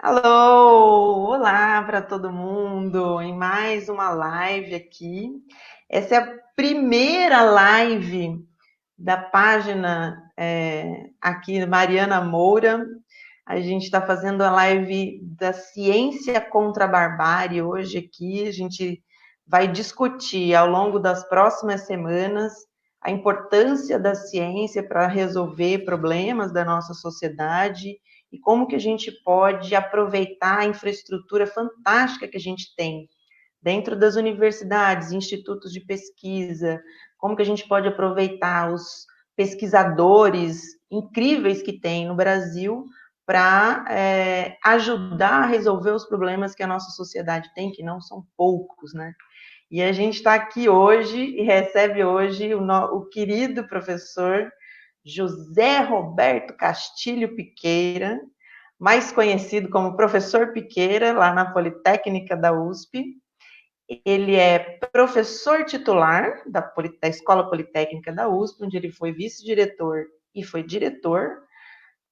Alô, olá para todo mundo em mais uma live aqui. Essa é a primeira live da página aqui Mariana Moura. A gente está fazendo a live da ciência contra a barbárie hoje aqui. A gente vai discutir ao longo das próximas semanas a importância da ciência para resolver problemas da nossa sociedade e como que a gente pode aproveitar a infraestrutura fantástica que a gente tem dentro das universidades, institutos de pesquisa, como que a gente pode aproveitar os pesquisadores incríveis que tem no Brasil para ajudar a resolver os problemas que a nossa sociedade tem, que não são poucos, né? E a gente está aqui hoje e recebe hoje o querido professor José Roberto Castilho Piqueira, mais conhecido como Professor Piqueira, lá na Politécnica da USP. Ele é professor titular da Escola Politécnica da USP, onde ele foi vice-diretor e foi diretor.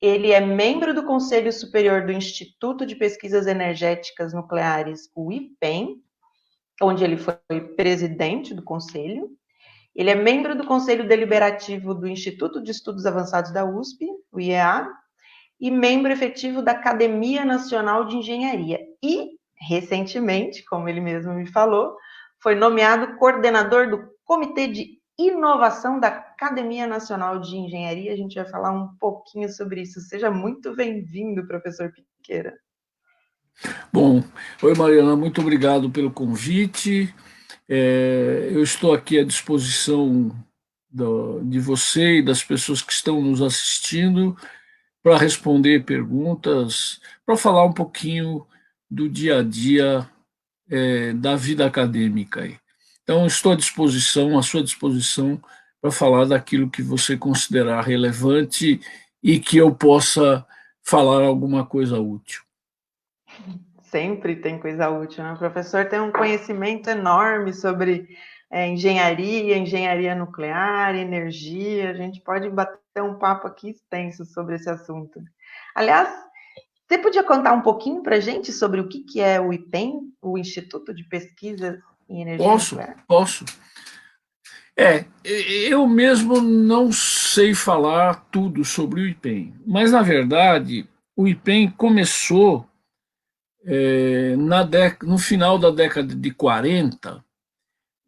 Ele é membro do Conselho Superior do Instituto de Pesquisas Energéticas Nucleares, o IPEN, onde ele foi presidente do conselho. Ele é membro do Conselho Deliberativo do Instituto de Estudos Avançados da USP, o IEA, e membro efetivo da Academia Nacional de Engenharia. E, recentemente, como ele mesmo me falou, foi nomeado coordenador do Comitê de Inovação da Academia Nacional de Engenharia. A gente vai falar um pouquinho sobre isso. Seja muito bem-vindo, professor Piqueira. Bom, oi Mariana, muito obrigado pelo convite. Eu estou aqui à disposição de você e das pessoas que estão nos assistindo para responder perguntas, para falar um pouquinho do dia a dia, da vida acadêmica aí. Então, estou à sua disposição, para falar daquilo que você considerar relevante e que eu possa falar alguma coisa útil. Sempre tem coisa útil, né? O professor tem um conhecimento enorme sobre engenharia nuclear, energia. A gente pode bater um papo aqui extenso sobre esse assunto. Aliás, você podia contar um pouquinho para a gente sobre o que é o IPEN, o Instituto de Pesquisa em Energia Posso? Nuclear? Posso. Eu mesmo não sei falar tudo sobre o IPEM, mas na verdade o IPEM começou no final da década de 40.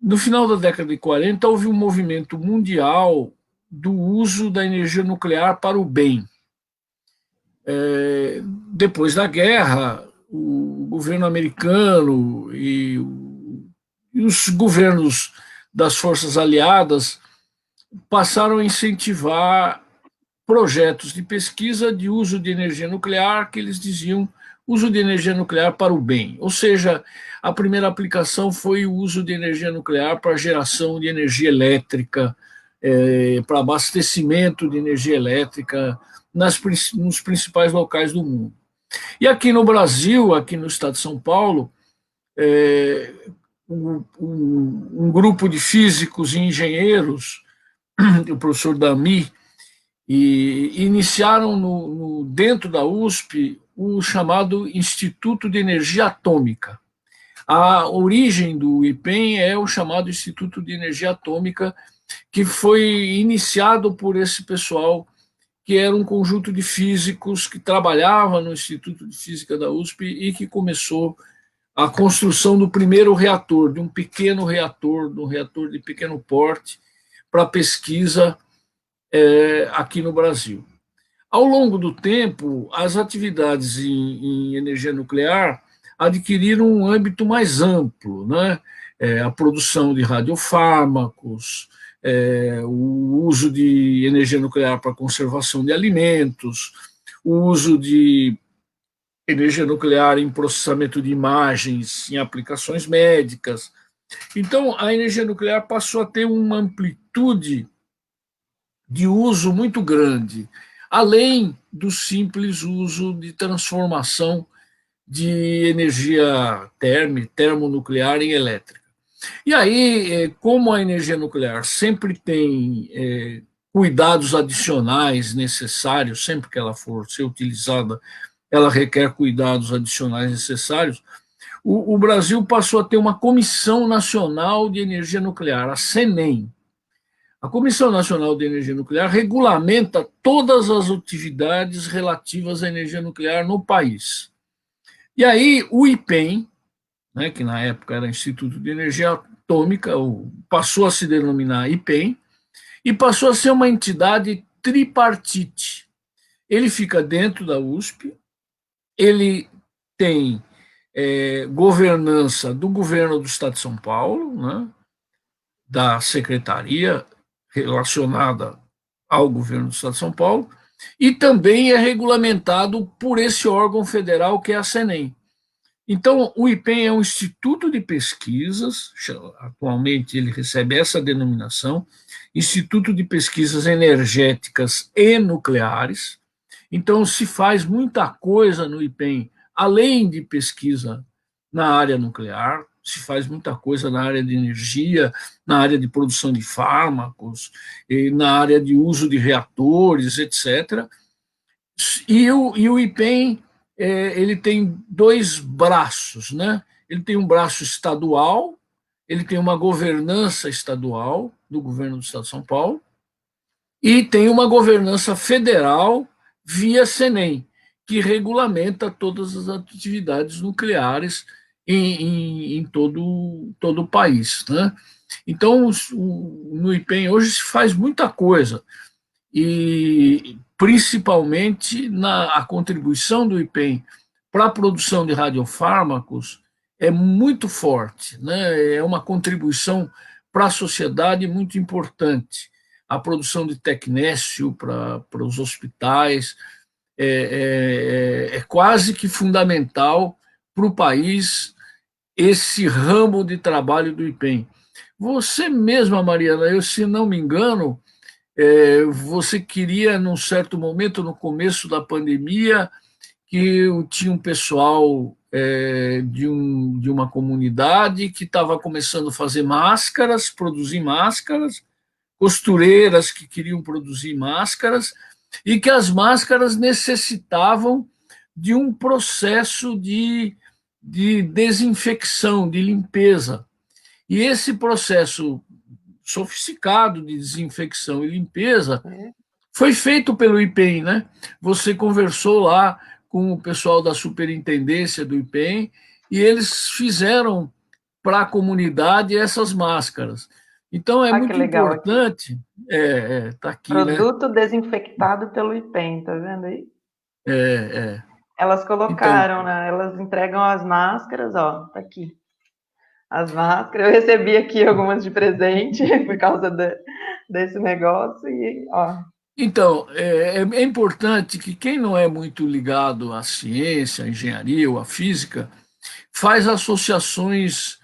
No final da década de 40 houve um movimento mundial do uso da energia nuclear para o bem. Depois da guerra, o governo americano e os governos das forças aliadas passaram a incentivar projetos de pesquisa de uso de energia nuclear, que eles diziam uso de energia nuclear para o bem. Ou seja, a primeira aplicação foi o uso de energia nuclear para geração de energia elétrica, para abastecimento de energia elétrica nos principais locais do mundo. E aqui no Brasil, aqui no estado de São Paulo, um grupo de físicos e engenheiros, o professor Dami, e iniciaram dentro da USP o chamado Instituto de Energia Atômica. A origem do IPEM é o chamado Instituto de Energia Atômica, que foi iniciado por esse pessoal, que era um conjunto de físicos que trabalhava no Instituto de Física da USP e que começou a construção do primeiro reator, de um pequeno reator, de um reator de pequeno porte, para pesquisa aqui no Brasil. Ao longo do tempo, as atividades em energia nuclear adquiriram um âmbito mais amplo, né? A produção de radiofármacos, o uso de energia nuclear para conservação de alimentos, o uso de energia nuclear em processamento de imagens em aplicações médicas. Então, a energia nuclear passou a ter uma amplitude de uso muito grande, além do simples uso de transformação de energia termonuclear em elétrica. E aí, como a energia nuclear sempre tem cuidados adicionais necessários, sempre que ela for ser utilizada ela requer cuidados adicionais necessários, o Brasil passou a ter uma Comissão Nacional de Energia Nuclear, a CENEM. A Comissão Nacional de Energia Nuclear regulamenta todas as atividades relativas à energia nuclear no país. E aí o IPEM, né, que na época era Instituto de Energia Atômica, passou a se denominar IPEM, e passou a ser uma entidade tripartite. Ele fica dentro da USP, ele tem governança do governo do Estado de São Paulo, né, da secretaria relacionada ao governo do Estado de São Paulo, e também é regulamentado por esse órgão federal que é a CENEM. Então, o IPEM é um instituto de pesquisas, atualmente ele recebe essa denominação, Instituto de Pesquisas Energéticas e Nucleares. Então, se faz muita coisa no IPEM, além de pesquisa na área nuclear, se faz muita coisa na área de energia, na área de produção de fármacos, na área de uso de reatores, etc. E o IPEM ele tem dois braços, né? Ele tem um braço estadual, ele tem uma governança estadual do governo do Estado de São Paulo e tem uma governança federal via CENEM, que regulamenta todas as atividades nucleares em todo o país, né? Então, no IPEM hoje se faz muita coisa, e principalmente a contribuição do IPEM para a produção de radiofármacos é muito forte, né? É uma contribuição para a sociedade muito importante. A produção de tecnécio para os hospitais é quase que fundamental para o país esse ramo de trabalho do IPEM. Você mesma, Mariana, eu, se não me engano, você queria, num certo momento, no começo da pandemia, que tinha um pessoal de uma comunidade que estava começando a fazer máscaras, produzir máscaras, costureiras que queriam produzir máscaras, e que as máscaras necessitavam de um processo de desinfecção, de limpeza. E esse processo sofisticado de desinfecção e limpeza foi feito pelo IPEM, né? Você conversou lá com o pessoal da superintendência do IPEM e eles fizeram para a comunidade essas máscaras. Então é muito importante. Tá aqui, né? Produto desinfectado pelo IPEM, tá vendo aí? Elas Então, colocaram, né? Elas entregam as máscaras, ó, tá aqui. As máscaras, eu recebi aqui algumas de presente por causa desse negócio e, ó. Então, é importante que quem não é muito ligado à ciência, à engenharia ou à física, faz associações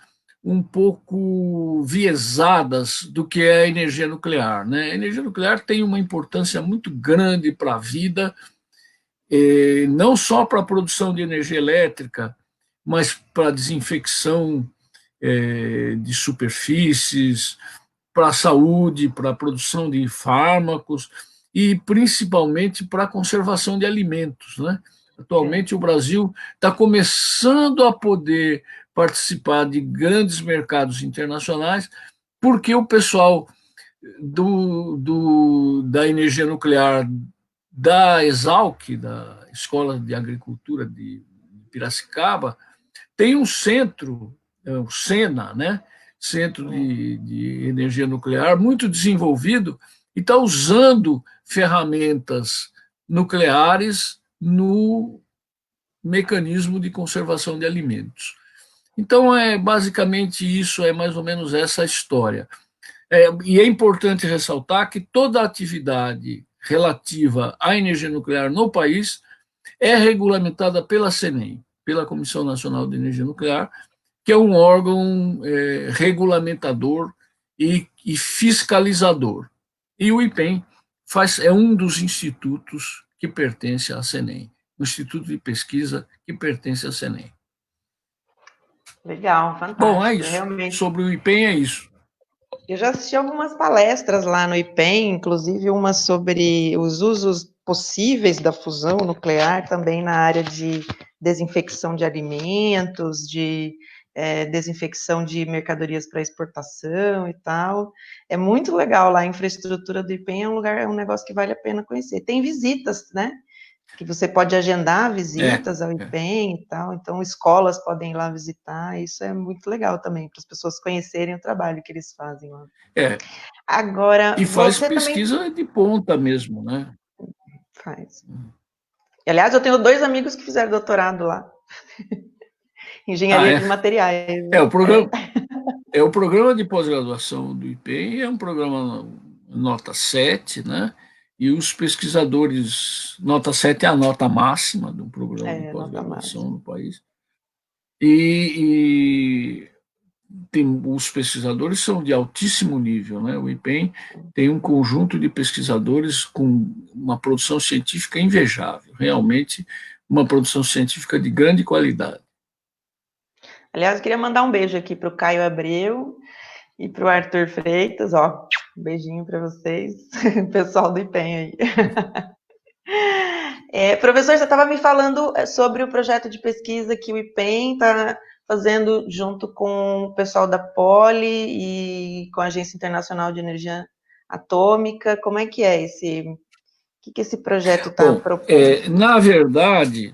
um pouco viesadas do que é a energia nuclear, né? A energia nuclear tem uma importância muito grande para a vida, não só para a produção de energia elétrica, mas para a desinfecção de superfícies, para a saúde, para a produção de fármacos e principalmente para a conservação de alimentos, né? Atualmente o Brasil está começando a poder participar de grandes mercados internacionais porque o pessoal da energia nuclear da Exalc, da Escola de Agricultura de Piracicaba, tem um centro, o SENA, né? Centro de Energia Nuclear, muito desenvolvido, e está usando ferramentas nucleares no mecanismo de conservação de alimentos. Então, basicamente isso, é mais ou menos essa história. E é importante ressaltar que toda atividade relativa à energia nuclear no país é regulamentada pela CENEM, pela Comissão Nacional de Energia Nuclear, que é um órgão regulamentador e fiscalizador. E o IPEM é um dos institutos que pertence à CENEM, o Instituto de Pesquisa que pertence à CENEM. Legal, fantástico. Bom, é isso. Realmente. Sobre o IPEM é isso. Eu já assisti algumas palestras lá no IPEM, inclusive uma sobre os usos possíveis da fusão nuclear também na área de desinfecção de alimentos, de desinfecção de mercadorias para exportação e tal. É muito legal lá, a infraestrutura do IPEM é um negócio que vale a pena conhecer. Tem visitas, né? Que você pode agendar visitas ao IPEM e tal, então escolas podem ir lá visitar, isso é muito legal também, para as pessoas conhecerem o trabalho que eles fazem lá. Agora, E faz você também pesquisa de ponta mesmo, né? faz. E, aliás, eu tenho 2 amigos que fizeram doutorado lá. Engenharia de materiais. O programa de pós-graduação do IPEM é um programa nota 7, né? E os pesquisadores, nota 7 é a nota máxima de um programa de Nota pós-graduação máxima. no país. E os pesquisadores são de altíssimo nível, né? O IPEM tem um conjunto de pesquisadores com uma produção científica invejável, realmente uma produção científica de grande qualidade. Aliás, eu queria mandar um beijo aqui para o Caio Abreu e para o Arthur Freitas, ó, um beijinho para vocês, pessoal do IPEM aí. Professor, você estava me falando sobre o projeto de pesquisa que o IPEM está fazendo junto com o pessoal da Poli e com a Agência Internacional de Energia Atômica. Como é que é esse? O que esse projeto está propondo? Na verdade,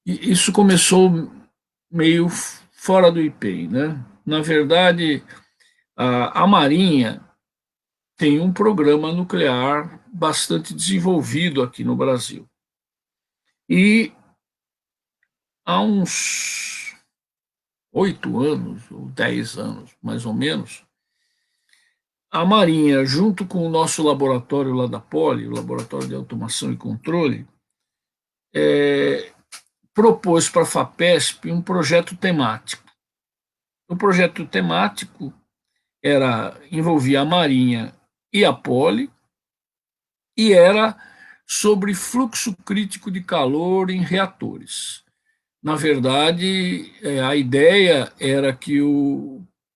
isso começou meio fora do IPEM, né? Na verdade, a Marinha tem um programa nuclear bastante desenvolvido aqui no Brasil. E há uns 8 anos, ou 10 anos, mais ou menos, a Marinha, junto com o nosso laboratório lá da Poli, o Laboratório de Automação e Controle, propôs para a FAPESP um projeto temático. O projeto temático envolvia a Marinha e a Poli, e era sobre fluxo crítico de calor em reatores. Na verdade, a ideia era que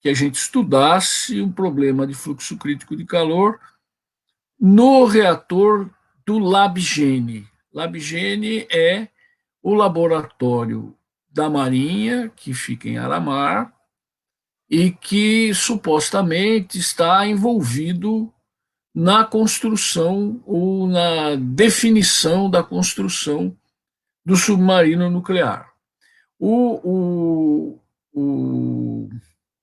a gente estudasse um problema de fluxo crítico de calor no reator do LabGene. LabGene é o laboratório da Marinha, que fica em Aramar, e que supostamente está envolvido na construção ou na definição da construção do submarino nuclear. O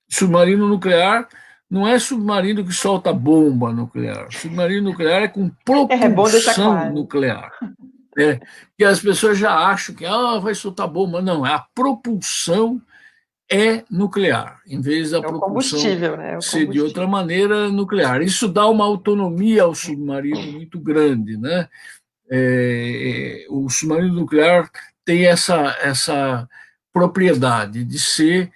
submarino nuclear não é submarino que solta bomba nuclear. Submarino nuclear é com É bom deixar propulsão claro. nuclear. Que as pessoas já acham que vai soltar bomba. Não, a propulsão é nuclear, em vez da É o propulsão combustível, né? É o ser de outra combustível. maneira nuclear. Isso dá uma autonomia ao submarino muito grande, né? O submarino nuclear tem essa propriedade de ser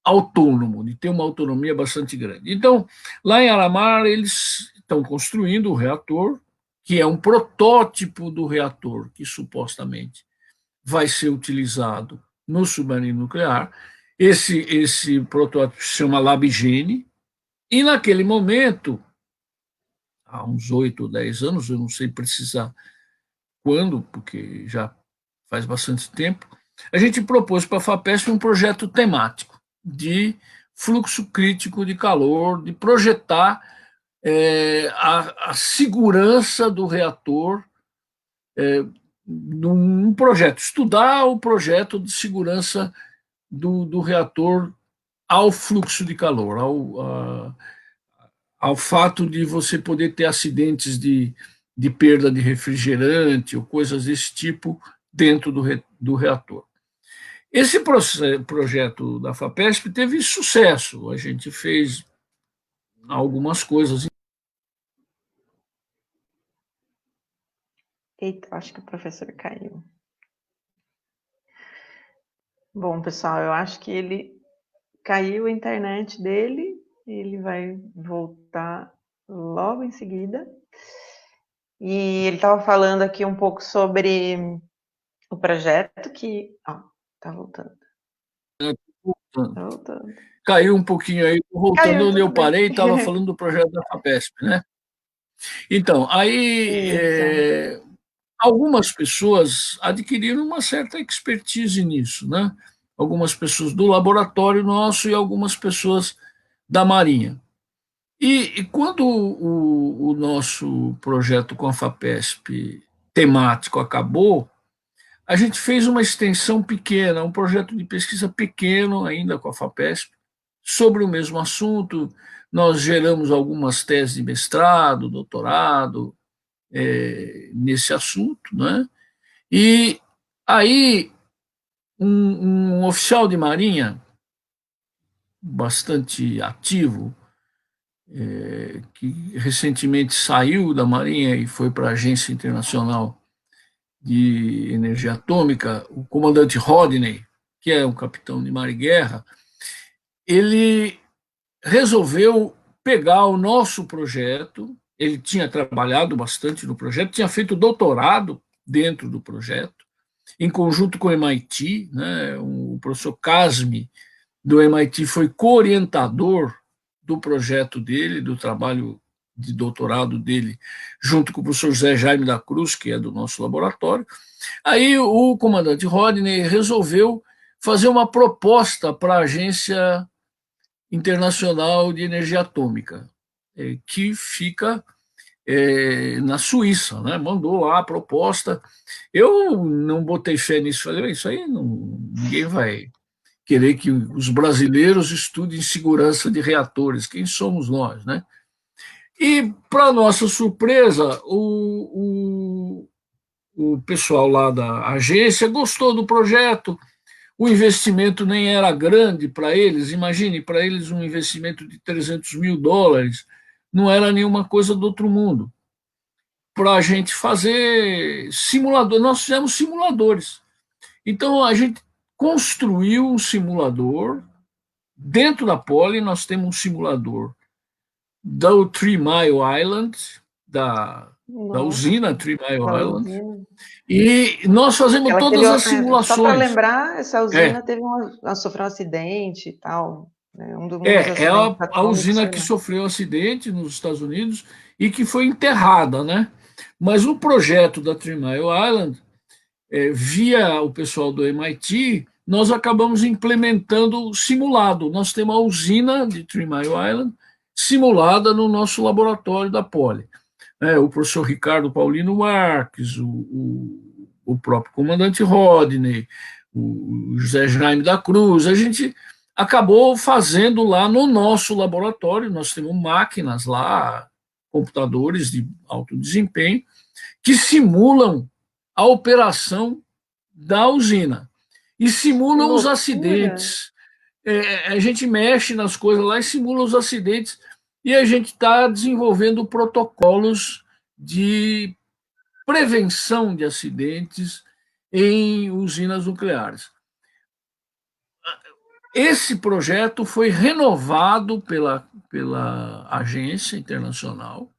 autônomo, de ter uma autonomia bastante grande. Então, lá em Aramar, eles estão construindo o reator, que é um protótipo do reator que supostamente vai ser utilizado no submarino nuclear. Esse protótipo se chama LabGene, e naquele momento, há uns 8 ou 10 anos, eu não sei precisar quando, porque já faz bastante tempo, a gente propôs para a FAPESP um projeto temático de fluxo crítico de calor, de projetar a segurança do reator num projeto, estudar o projeto de segurança do reator ao fluxo de calor, ao fato de você poder ter acidentes de perda de refrigerante ou coisas desse tipo dentro do reator. Esse projeto da FAPESP teve sucesso, a gente fez algumas coisas. Eita, acho que o professor caiu. Bom, pessoal, eu acho que ele caiu a internet dele, ele vai voltar logo em seguida. E ele estava falando aqui um pouco sobre o projeto que. Ó, tá voltando. Tá voltando. Caiu um pouquinho aí, voltando Caiu, onde tudo eu bem. parei, estava falando do projeto da FAPESP, né? Então, aí Isso. algumas pessoas adquiriram uma certa expertise nisso, né? Algumas pessoas do laboratório nosso e algumas pessoas da Marinha. E quando o nosso projeto com a FAPESP temático acabou, a gente fez uma extensão pequena, um projeto de pesquisa pequeno ainda com a FAPESP, sobre o mesmo assunto. Nós geramos algumas teses de mestrado, doutorado, nesse assunto, né? E aí um oficial de marinha bastante ativo, que recentemente saiu da marinha e foi para a Agência Internacional de Energia Atômica, o comandante Rodney, que é um capitão de mar e guerra, ele resolveu pegar o nosso projeto. Ele tinha trabalhado bastante no projeto, tinha feito doutorado dentro do projeto, em conjunto com o MIT, né? O professor Casmi, do MIT, foi co-orientador do projeto dele, do trabalho de doutorado dele, junto com o professor José Jaime da Cruz, que é do nosso laboratório. Aí o comandante Rodney resolveu fazer uma proposta para a Agência Internacional de Energia Atômica, que fica na Suíça, né? Mandou lá a proposta. Eu não botei fé nisso, falei, isso aí não, ninguém vai querer que os brasileiros estudem segurança de reatores, quem somos nós, né? E, para nossa surpresa, o pessoal lá da agência gostou do projeto. O investimento nem era grande para eles, imagine, para eles um investimento de US$ 300 mil não era nenhuma coisa do outro mundo. Para a gente fazer simulador, nós fizemos simuladores. Então a gente construiu um simulador. Dentro da Poli, nós temos um simulador do Three Mile Island, da Nossa, usina Three Mile da Island, usina. e nós fazemos Aquela, aquele, todas as só para simulações. lembrar, essa É, usina teve sofreu um acidente e tal. Né? Um dos é acidentes a atômicos usina foi que lá. sofreu acidente nos Estados Unidos e que foi enterrada, né? Mas o projeto da Three Mile Island, via o pessoal do MIT, nós acabamos implementando simulado. Nós temos a usina de Three Mile Island simulada no nosso laboratório da Poli. O professor Ricardo Paulino Marques, o próprio comandante Rodney, o José Jaime da Cruz, a gente acabou fazendo lá no nosso laboratório. Nós temos máquinas lá, computadores de alto desempenho, que simulam a operação da usina e Que simulam os loucura! acidentes. A gente mexe nas coisas lá e simula os acidentes, e a gente está desenvolvendo protocolos de prevenção de acidentes em usinas nucleares. Esse projeto foi renovado pela agência internacional.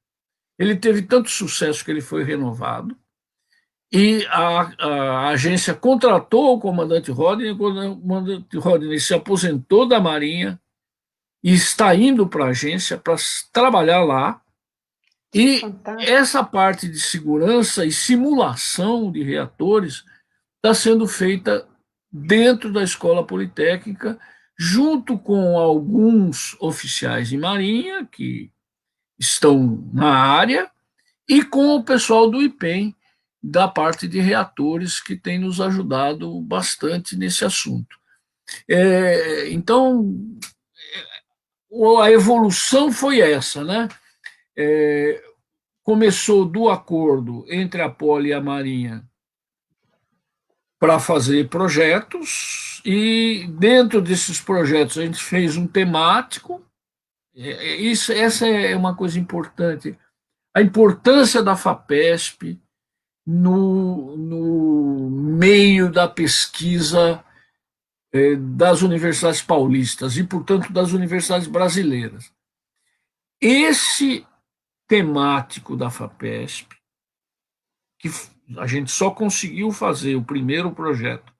Ele teve tanto sucesso que ele foi renovado. E a agência contratou o comandante Rodney. O comandante Rodney se aposentou da Marinha e está indo para a agência para trabalhar lá. Que E fantástico! essa parte de segurança e simulação de reatores está sendo feita dentro da Escola Politécnica, junto com alguns oficiais de marinha que estão na área e com o pessoal do IPEM, da parte de reatores, que tem nos ajudado bastante nesse assunto. Então, a evolução foi essa, né? Começou do acordo entre a Poli e a Marinha para fazer projetos, e dentro desses projetos a gente fez um temático. Essa é uma coisa importante, a importância da FAPESP no meio da pesquisa das universidades paulistas e, portanto, das universidades brasileiras. Esse temático da FAPESP, que a gente só conseguiu fazer o primeiro projeto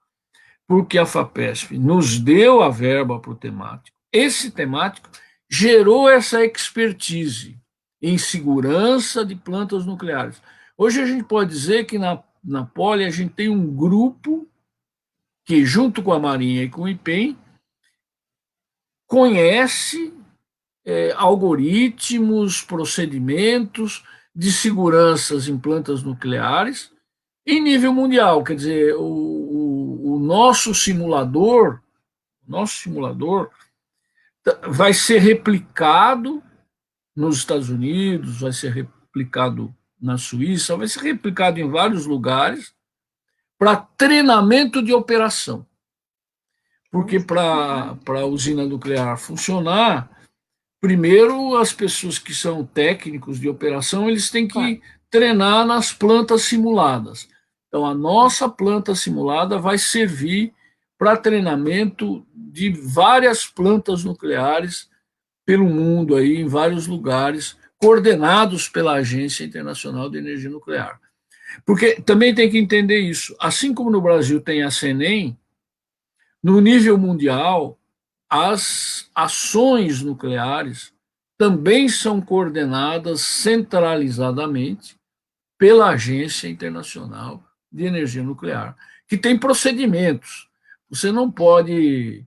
porque a FAPESP nos deu a verba para o temático. Esse temático gerou essa expertise. em segurança de plantas nucleares. Hoje a gente pode dizer que na Poli a gente tem um grupo que, junto com a Marinha e com o IPEM, conhece algoritmos, procedimentos de seguranças em plantas nucleares em nível mundial. Quer dizer, o nosso simulador vai ser replicado nos Estados Unidos, vai ser replicado na Suíça, vai ser replicado em vários lugares para treinamento de operação. Porque para a usina nuclear funcionar, primeiro as pessoas que são técnicos de operação, eles têm que treinar nas plantas simuladas. Então, a nossa planta simulada vai servir para treinamento de várias plantas nucleares pelo mundo, aí, em vários lugares, coordenados pela Agência Internacional de Energia Nuclear. Porque também tem que entender isso. Assim como no Brasil tem a CENEM, no nível mundial, as ações nucleares também são coordenadas centralizadamente pela Agência Internacional de Energia Nuclear, que tem procedimentos. Você não pode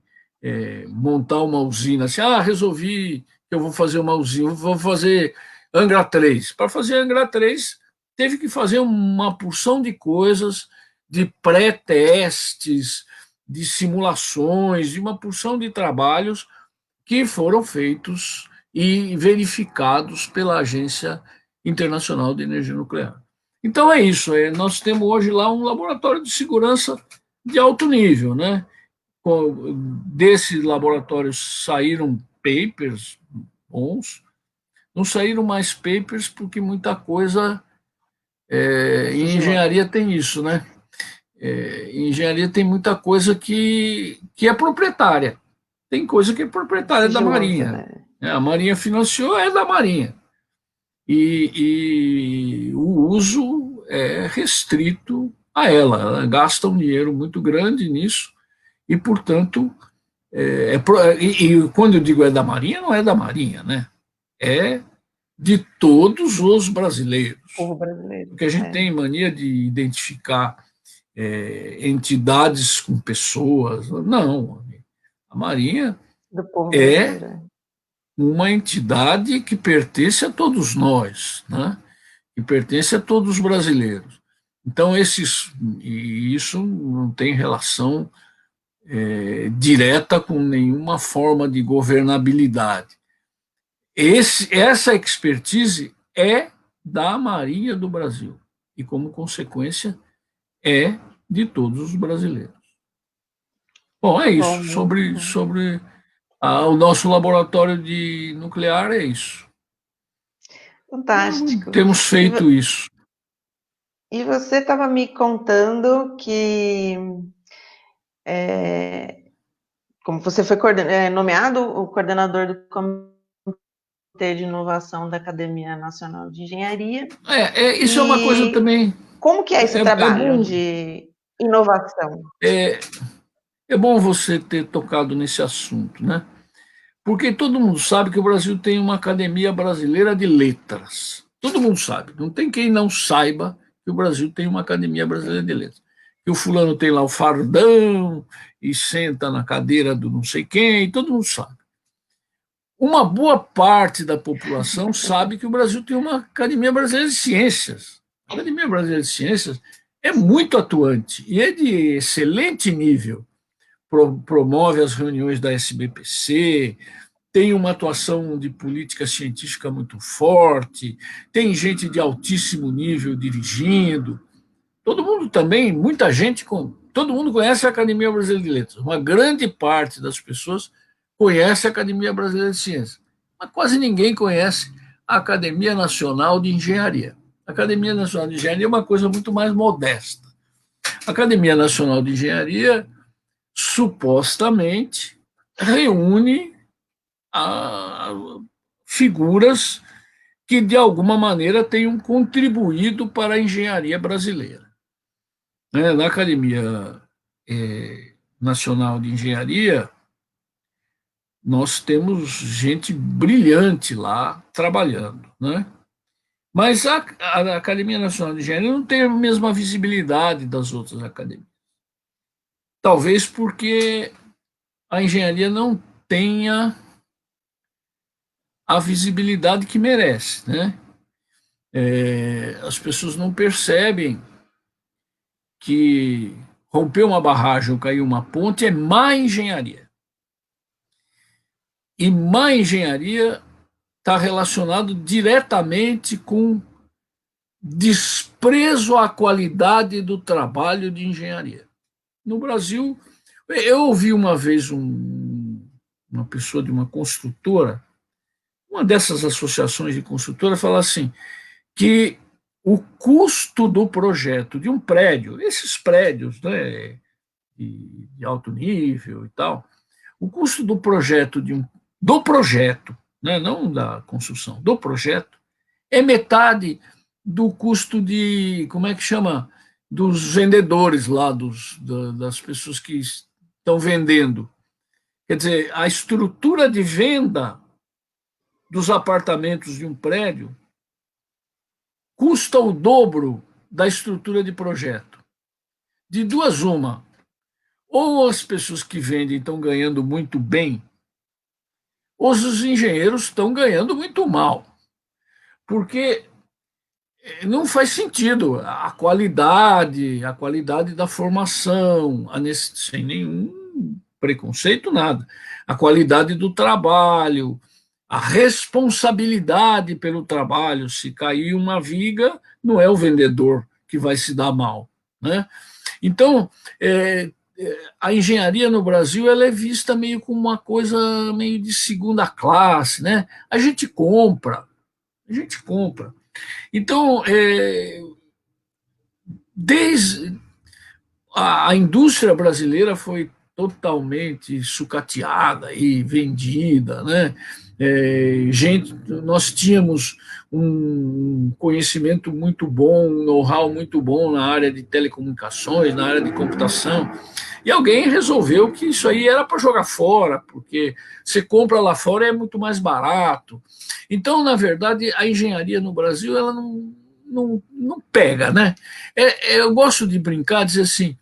montar uma usina assim, resolvi que eu vou fazer uma usina, vou fazer Angra 3. Para fazer Angra 3, teve que fazer uma porção de coisas, de pré-testes, de simulações, de uma porção de trabalhos que foram feitos e verificados pela Agência Internacional de Energia Nuclear. Então é isso, nós temos hoje lá um laboratório de segurança de alto nível, né? Desses laboratórios saíram papers bons, não saíram mais papers porque muita coisa em engenharia tem isso, né? Em engenharia tem muita coisa que é proprietária. Tem coisa que é proprietária da Marinha. Né? A Marinha financiou, é da Marinha. E o uso é restrito a ela. Ela gasta um dinheiro muito grande nisso e, portanto, e quando eu digo é da Marinha, não é da Marinha, né? É de todos os brasileiros. Povo brasileiro. Porque a gente tem mania de identificar entidades com pessoas. Não, a Marinha é uma entidade que pertence a todos nós, né? Que pertence a todos os brasileiros. Então, isso não tem relação direta com nenhuma forma de governabilidade. Essa expertise é da Marinha do Brasil e, como consequência, é de todos os brasileiros. Bom, é isso. Sobre o nosso laboratório de nuclear é isso. Fantástico. Temos feito isso. E você estava me contando que, como você foi nomeado o coordenador do Comitê de Inovação da Academia Nacional de Engenharia. Isso é uma coisa também. Como que é esse trabalho de inovação? É bom você ter tocado nesse assunto, né? Porque todo mundo sabe que o Brasil tem uma Academia Brasileira de Letras. Todo mundo sabe. Não tem quem não saiba que o Brasil tem uma Academia Brasileira de Letras. Que o fulano tem lá o fardão e senta na cadeira do não sei quem, todo mundo sabe. Uma boa parte da população sabe que o Brasil tem uma Academia Brasileira de Ciências. A Academia Brasileira de Ciências é muito atuante e é de excelente nível. Promove as reuniões da SBPC, tem uma atuação de política científica muito forte, tem gente de altíssimo nível dirigindo. Todo mundo também, muita gente, todo mundo conhece a Academia Brasileira de Letras. Uma grande parte das pessoas conhece a Academia Brasileira de Ciências, mas quase ninguém conhece a Academia Nacional de Engenharia. A Academia Nacional de Engenharia é uma coisa muito mais modesta. A Academia Nacional de Engenharia supostamente reúne figuras que, de alguma maneira, tenham contribuído para a engenharia brasileira. Na Academia Nacional de Engenharia, nós temos gente brilhante lá trabalhando, né? Mas a Academia Nacional de Engenharia não tem a mesma visibilidade das outras academias. Talvez porque a engenharia não tenha a visibilidade que merece, né? As pessoas não percebem que romper uma barragem ou cair uma ponte é má engenharia. E má engenharia está relacionado diretamente com desprezo à qualidade do trabalho de engenharia. No Brasil, eu ouvi uma vez uma pessoa de uma construtora, uma dessas associações de construtora, falar assim, que o custo do projeto de um prédio, esses prédios, né, de alto nível e tal, o custo do projeto do projeto, né, não da construção, do projeto, é metade do custo de, como é que chama, dos vendedores lá, das pessoas que estão vendendo. Quer dizer, a estrutura de venda dos apartamentos de um prédio custa o dobro da estrutura de projeto. De duas, uma. Ou as pessoas que vendem estão ganhando muito bem, ou os engenheiros estão ganhando muito mal. Porque não faz sentido a qualidade da formação, sem nenhum preconceito, nada. A qualidade do trabalho, a responsabilidade pelo trabalho. Se cair uma viga, não é o vendedor que vai se dar mal, né? Então, a engenharia no Brasil ela é vista meio como uma coisa meio de segunda classe, né? A gente compra. Então, desde a indústria brasileira foi totalmente sucateada e vendida, né? Nós tínhamos um conhecimento muito bom, um know-how muito bom na área de telecomunicações, na área de computação, e alguém resolveu que isso aí era para jogar fora, porque você compra lá fora é muito mais barato. Então, na verdade, a engenharia no Brasil ela não pega, né? Eu gosto de brincar, dizer assim,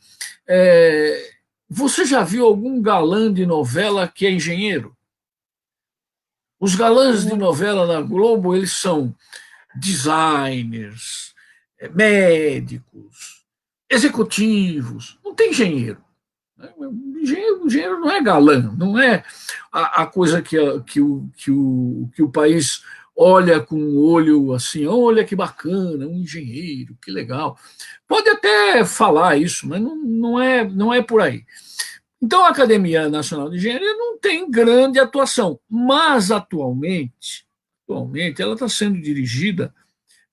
você já viu algum galã de novela que é engenheiro? Os galãs de novela na Globo, eles são designers, médicos, executivos, não tem engenheiro. O engenheiro não é galã, não é a coisa que o país olha com o olho assim, olha que bacana, um engenheiro, que legal. Pode até falar isso, mas não é por aí. Então, a Academia Nacional de Engenharia não tem grande atuação, mas atualmente ela está sendo dirigida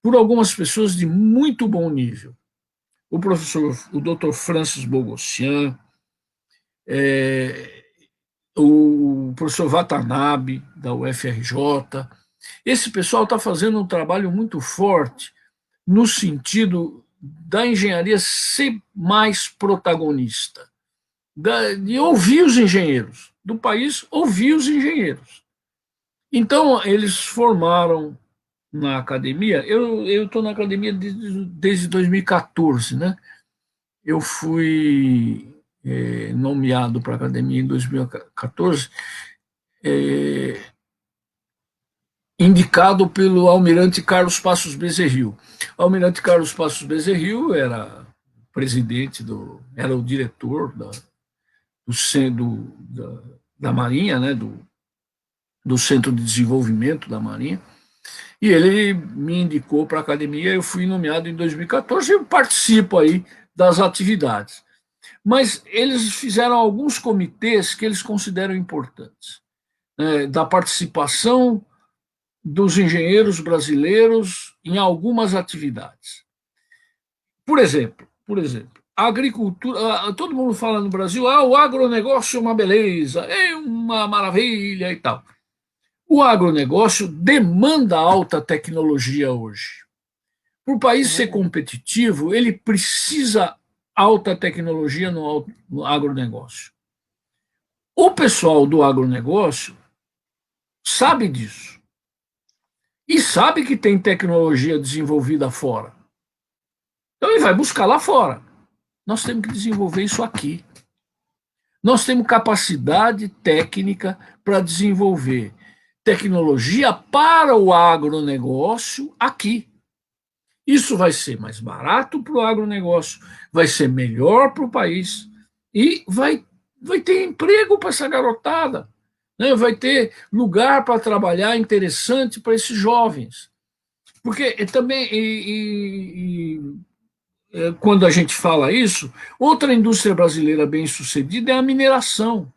por algumas pessoas de muito bom nível. O Dr. Francis Bogossian, o professor Watanabe, da UFRJ. Esse pessoal está fazendo um trabalho muito forte no sentido da engenharia ser mais protagonista, de ouvir os engenheiros, do país ouvir os engenheiros. Então, eles formaram na academia, eu estou na academia desde 2014, né? Eu fui nomeado para a academia em 2014, indicado pelo almirante Carlos Passos Bezerril. O almirante Carlos Passos Bezerril era presidente era o diretor da Marinha, né, do Centro de Desenvolvimento da Marinha, e ele me indicou para a academia, eu fui nomeado em 2014 e eu participo aí das atividades. Mas eles fizeram alguns comitês que eles consideram importantes, da participação dos engenheiros brasileiros em algumas atividades. Por exemplo, a agricultura, todo mundo fala no Brasil, o agronegócio é uma beleza, é uma maravilha e tal. O agronegócio demanda alta tecnologia hoje. Para o país ser competitivo, ele precisa alta tecnologia no agronegócio. O pessoal do agronegócio sabe disso. E sabe que tem tecnologia desenvolvida fora. Então ele vai buscar lá fora. Nós temos que desenvolver isso aqui. Nós temos capacidade técnica para desenvolver tecnologia para o agronegócio aqui. Isso vai ser mais barato para o agronegócio, vai ser melhor para o país e vai ter emprego para essa garotada, né? Vai ter lugar para trabalhar interessante para esses jovens. Porque também, quando a gente fala isso, outra indústria brasileira bem sucedida é a mineração.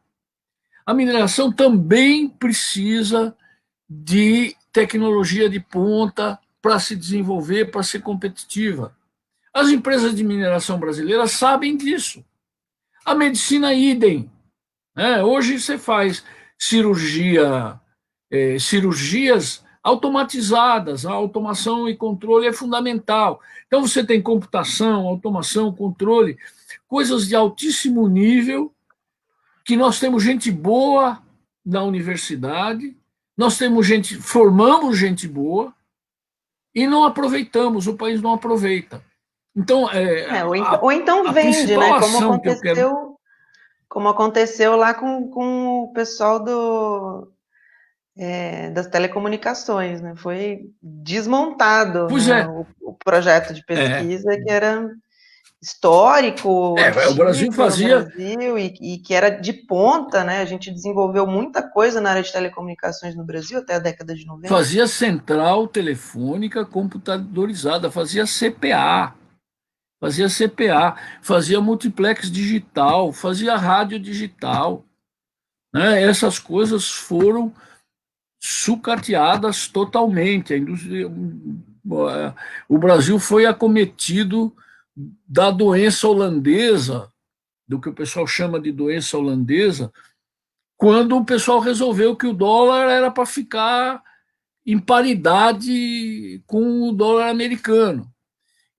A mineração também precisa de tecnologia de ponta para se desenvolver, para ser competitiva. As empresas de mineração brasileiras sabem disso. A medicina, idem. Né? Hoje você faz cirurgias automatizadas, a automação e controle é fundamental. Então você tem computação, automação, controle, coisas de altíssimo nível, que nós temos gente boa na universidade, nós temos gente, formamos gente boa e não aproveitamos, o país não aproveita. Então, ou então a vende, principal né? ação que eu quero. Como aconteceu lá com o pessoal das telecomunicações, né? Foi desmontado, Pois né? é, O projeto de é, pesquisa que era histórico, o Brasil antigo no fazia, Brasil e que era de ponta, né? A gente desenvolveu muita coisa na área de telecomunicações no Brasil até a década de 90. fazia central telefônica computadorizada, fazia multiplex digital, fazia rádio digital. Né? Essas coisas foram sucateadas totalmente. A indústria, o Brasil foi acometido da doença holandesa, do que o pessoal chama de doença holandesa, quando o pessoal resolveu que o dólar era para ficar em paridade com o dólar americano.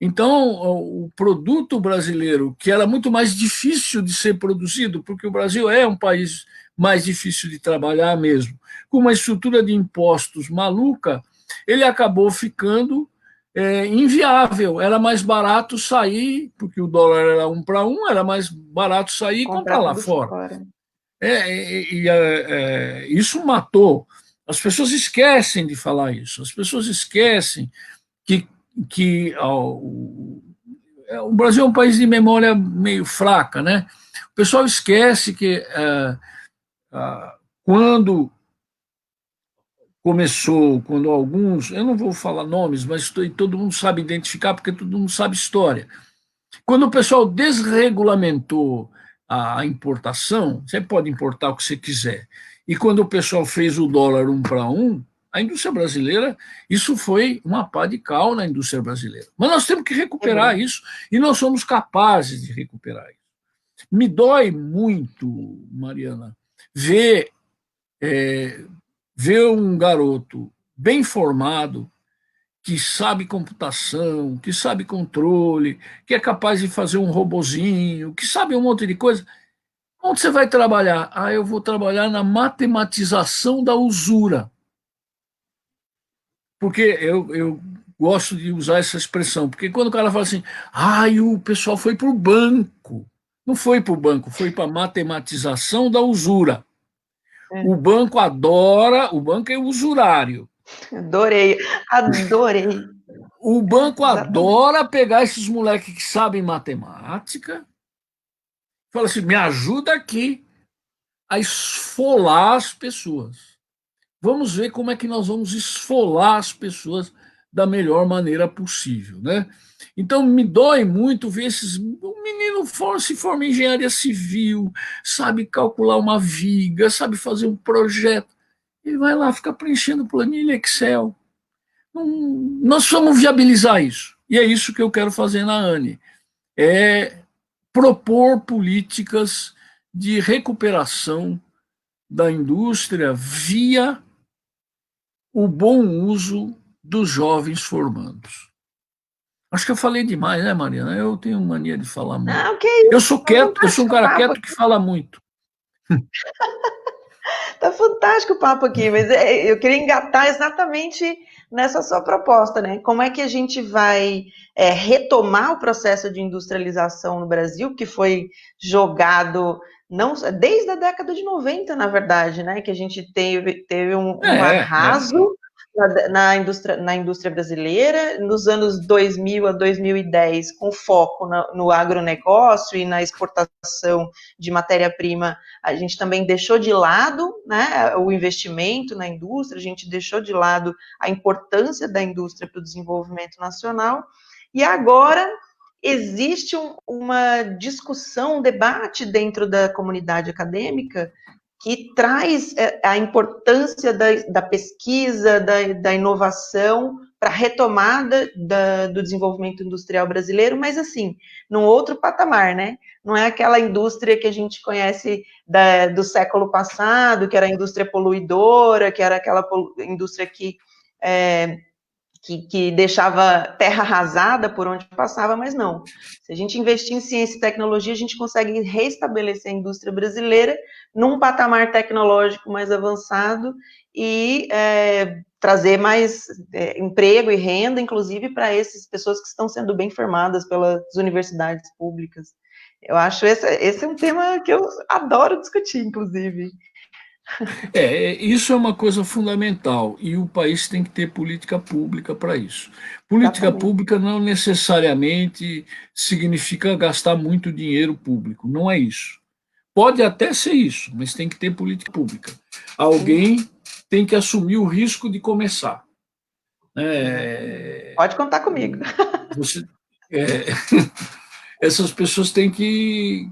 Então, o produto brasileiro, que era muito mais difícil de ser produzido, porque o Brasil é um país mais difícil de trabalhar mesmo, com uma estrutura de impostos maluca, ele acabou ficando inviável. Era mais barato sair, porque o dólar era 1 para 1, era mais barato sair e comprar Comprar lá tudo fora. fora. Isso matou. As pessoas esquecem de falar isso. As pessoas esquecem que, o Brasil é um país de memória meio fraca, né? O pessoal esquece que quando começou, quando alguns, eu não vou falar nomes, mas todo mundo sabe identificar porque todo mundo sabe história. Quando o pessoal desregulamentou a importação, você pode importar o que você quiser. E quando o pessoal fez o dólar 1 para 1, a indústria brasileira, isso foi uma pá de cal na indústria brasileira. Mas nós temos que recuperar isso e nós somos capazes de recuperar isso. Me dói muito, Mariana, ver, ver um garoto bem formado, que sabe computação, que sabe controle, que é capaz de fazer um robozinho, que sabe um monte de coisa. Onde você vai trabalhar? Ah, eu vou trabalhar na matematização da usura. Porque eu gosto de usar essa expressão, porque quando o cara fala assim, o pessoal foi para o banco. Não foi para o banco, foi para a matematização da usura. O banco adora, o banco é usurário. Adorei, adorei. O banco Exatamente. adora pegar esses moleques que sabem matemática, fala assim, me ajuda aqui a esfolar as pessoas. Vamos ver como é que nós vamos esfolar as pessoas da melhor maneira possível, né? Então me dói muito ver o menino se forma em engenharia civil, sabe calcular uma viga, sabe fazer um projeto, ele vai lá ficar preenchendo planilha Excel. Nós vamos viabilizar isso. E é isso que eu quero fazer na ANE. É propor políticas de recuperação da indústria via o bom uso dos jovens formandos. Acho que eu falei demais, né, Mariana? Eu tenho mania de falar muito. Não, que Eu isso, sou nós vamos quieto, eu sou um bater um cara papo quieto que aqui. fala muito. Tá fantástico o papo aqui, mas eu queria engatar exatamente nessa sua proposta, né? Como é que a gente vai retomar o processo de industrialização no Brasil, que foi jogado não desde a década de 90, na verdade, né? Que a gente teve um É. arraso na indústria brasileira, nos anos 2000 a 2010, com foco no agronegócio e na exportação de matéria-prima, a gente também deixou de lado, né, o investimento na indústria, a gente deixou de lado a importância da indústria para o desenvolvimento nacional, e agora existe uma discussão, um debate dentro da comunidade acadêmica que traz a importância da pesquisa, da inovação para a retomada do desenvolvimento industrial brasileiro, mas assim, num outro patamar, né? Não é aquela indústria que a gente conhece do século passado, que era a indústria poluidora, que era aquela indústria que deixava terra arrasada por onde passava, mas não. Se a gente investir em ciência e tecnologia, a gente consegue restabelecer a indústria brasileira num patamar tecnológico mais avançado e trazer mais emprego e renda, inclusive, para essas pessoas que estão sendo bem formadas pelas universidades públicas. Eu acho esse é um tema que eu adoro discutir, inclusive. Isso é uma coisa fundamental e o país tem que ter política pública para isso. Política Exatamente. pública não necessariamente significa gastar muito dinheiro público, não é isso. Pode até ser isso, mas tem que ter política pública. Alguém tem que assumir o risco de começar. Exatamente. É, Pode contar comigo. você, é, essas pessoas têm que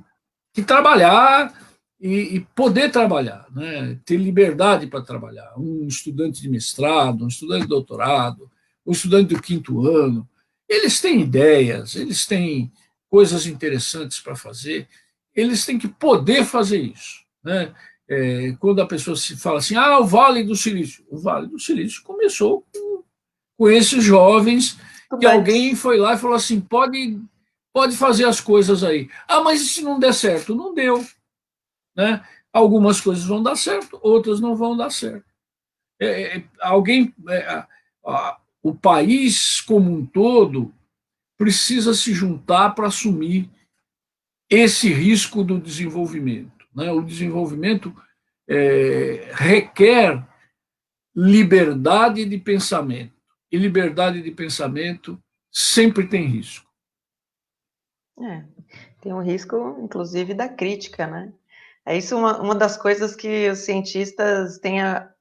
trabalhar e poder trabalhar, né? Ter liberdade para trabalhar. Um estudante de mestrado, um estudante de doutorado, um estudante do quinto ano, eles têm ideias, eles têm coisas interessantes para fazer, eles têm que poder fazer isso, né? Quando a pessoa se fala assim, o Vale do Silício começou com esses jovens que alguém Estudantes. foi lá e falou assim, pode fazer as coisas aí. Ah, mas e se não der certo? Não deu, né? Algumas coisas vão dar certo, outras não vão dar certo. Alguém, o país como um todo precisa se juntar para assumir esse risco do desenvolvimento, né? O desenvolvimento requer liberdade de pensamento, e liberdade de pensamento sempre tem risco. Tem um risco, inclusive, da crítica, né? É isso uma das coisas que os cientistas têm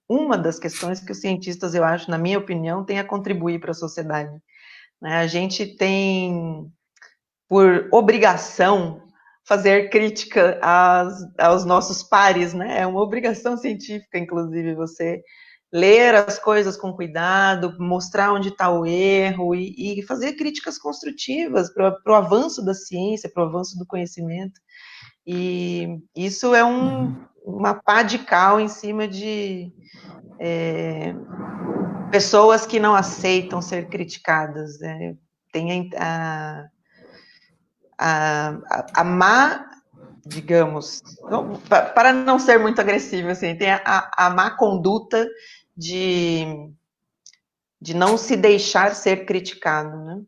uma das questões que os cientistas, eu acho, na minha opinião, têm a contribuir para a sociedade. Né? A gente tem, por obrigação, fazer crítica aos nossos pares, né? É uma obrigação científica, inclusive, você ler as coisas com cuidado, mostrar onde está o erro e fazer críticas construtivas para o avanço da ciência, para o avanço do conhecimento. E isso é uma pá de cal em cima de pessoas que não aceitam ser criticadas. Né? Tem a má, digamos, para não ser muito agressivo, assim, tem a má conduta de não se deixar ser criticado, né?